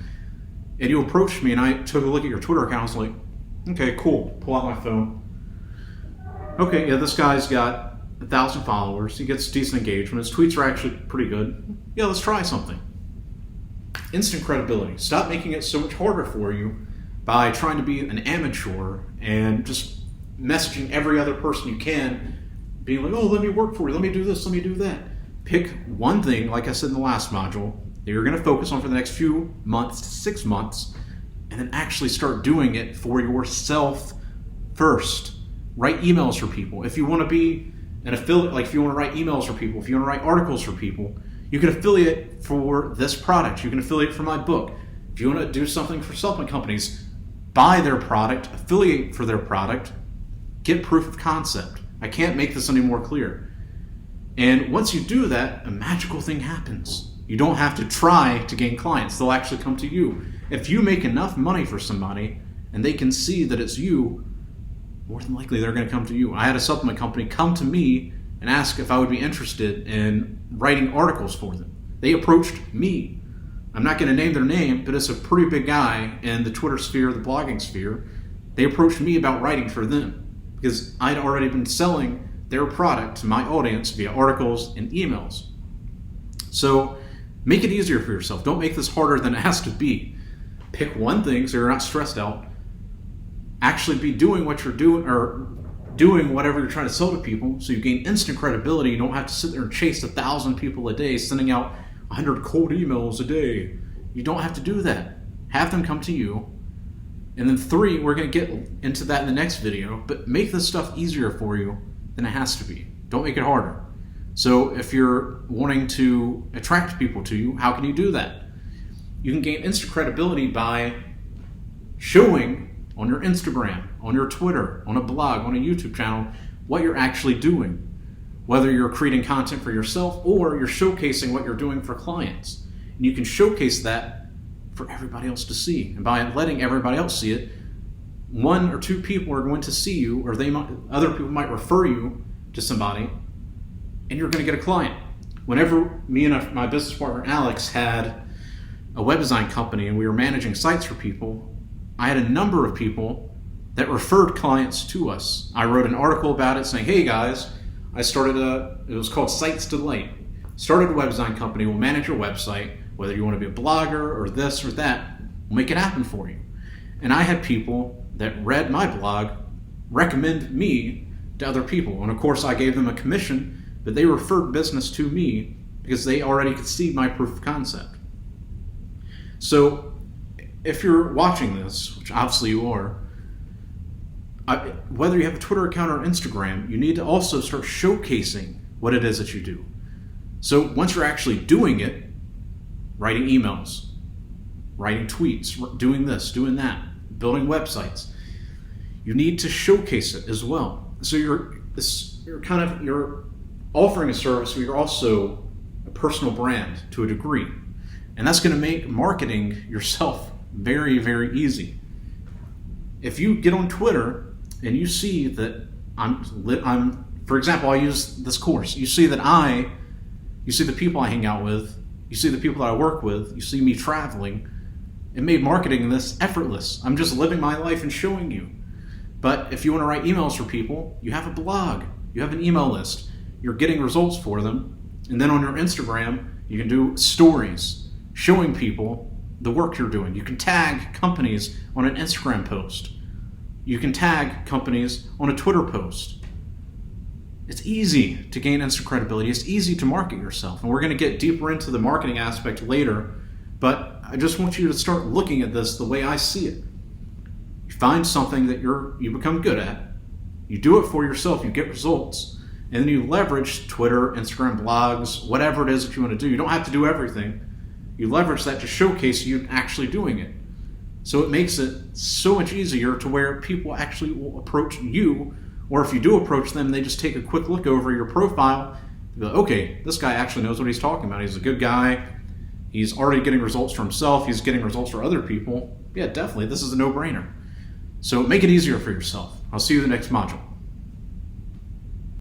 and you approached me and I took a look at your Twitter account, I was like, okay, cool, pull out my phone. Okay, yeah, this guy's got 1,000 followers, he gets decent engagement, his tweets are actually pretty good. Yeah, let's try something. Instant credibility. Stop making it so much harder for you by trying to be an amateur and just messaging every other person you can, being like, oh, let me work for you, let me do this, let me do that. Pick one thing, like I said in the last module, that you're going to focus on for the next few months to 6 months, and then actually start doing it for yourself first. Write emails for people. If you want to be an affiliate, like if you want to write emails for people, if you want to write articles for people, you can affiliate for this product. You can affiliate for my book. If you want to do something for supplement companies, buy their product, affiliate for their product, get proof of concept. I can't make this any more clear. And once you do that, a magical thing happens. You don't have to try to gain clients. They'll actually come to you. If you make enough money for somebody and they can see that it's you, more than likely they're going to come to you. I had a supplement company come to me and ask if I would be interested in writing articles for them. They approached me. I'm not going to name their name, but it's a pretty big guy in the Twitter sphere, the blogging sphere. They approached me about writing for them because I'd already been selling their product to my audience via articles and emails. So make it easier for yourself. Don't make this harder than it has to be. Pick one thing so you're not stressed out. Actually be doing what you're doing, or doing whatever you're trying to sell to people, so you gain instant credibility. You don't have to sit there and chase 1,000 people a day, sending out 100 cold emails a day. You don't have to do that. Have them come to you. And then 3, we're going to get into that in the next video, but make this stuff easier for you than it has to be. Don't make it harder. So if you're wanting to attract people to you, how can you do that? You can gain instant credibility by showing on your Instagram, on your Twitter, on a blog, on a YouTube channel, what you're actually doing. Whether you're creating content for yourself or you're showcasing what you're doing for clients. And you can showcase that for everybody else to see. And by letting everybody else see it, 1 or 2 people are going to see you, or other people might refer you to somebody, and you're going to get a client. Whenever me and my business partner Alex had a web design company and we were managing sites for people, I had a number of people that referred clients to us. I wrote an article about it saying, hey guys, I started it was called Sites Delight. Started a web design company, we'll manage your website, whether you want to be a blogger or this or that, we'll make it happen for you. And I had people that read my blog recommend me to other people. And of course I gave them a commission, but they referred business to me because they already could see my proof of concept. So if you're watching this, which obviously you are, whether you have a Twitter account or Instagram, you need to also start showcasing what it is that you do. So once you're actually doing it, writing emails, writing tweets, doing this, doing that, building websites, you need to showcase it as well. So you're offering a service, but you're also a personal brand to a degree. And that's going to make marketing yourself very, very easy. If you get on Twitter and you see that I'm, for example, I use this course. You see that you see the people I hang out with, you see the people that I work with, you see me traveling. It made marketing this effortless. I'm just living my life and showing you. But if you want to write emails for people, you have a blog, you have an email list, you're getting results for them, and then on your Instagram, you can do stories showing people the work you're doing. You can tag companies on an Instagram post. You can tag companies on a Twitter post. It's easy to gain instant credibility. It's easy to market yourself. And we're going to get deeper into the marketing aspect later, but I just want you to start looking at this the way I see it. You find something that you become good at. You do it for yourself. You get results. And then you leverage Twitter, Instagram, blogs, whatever it is that you want to do. You don't have to do everything. You leverage that to showcase you actually doing it. So it makes it so much easier to where people actually will approach you, or if you do approach them, they just take a quick look over your profile. They go, okay, this guy actually knows what he's talking about. He's a good guy. He's already getting results for himself. He's getting results for other people. Yeah, definitely. This is a no-brainer. So make it easier for yourself. I'll see you in the next module.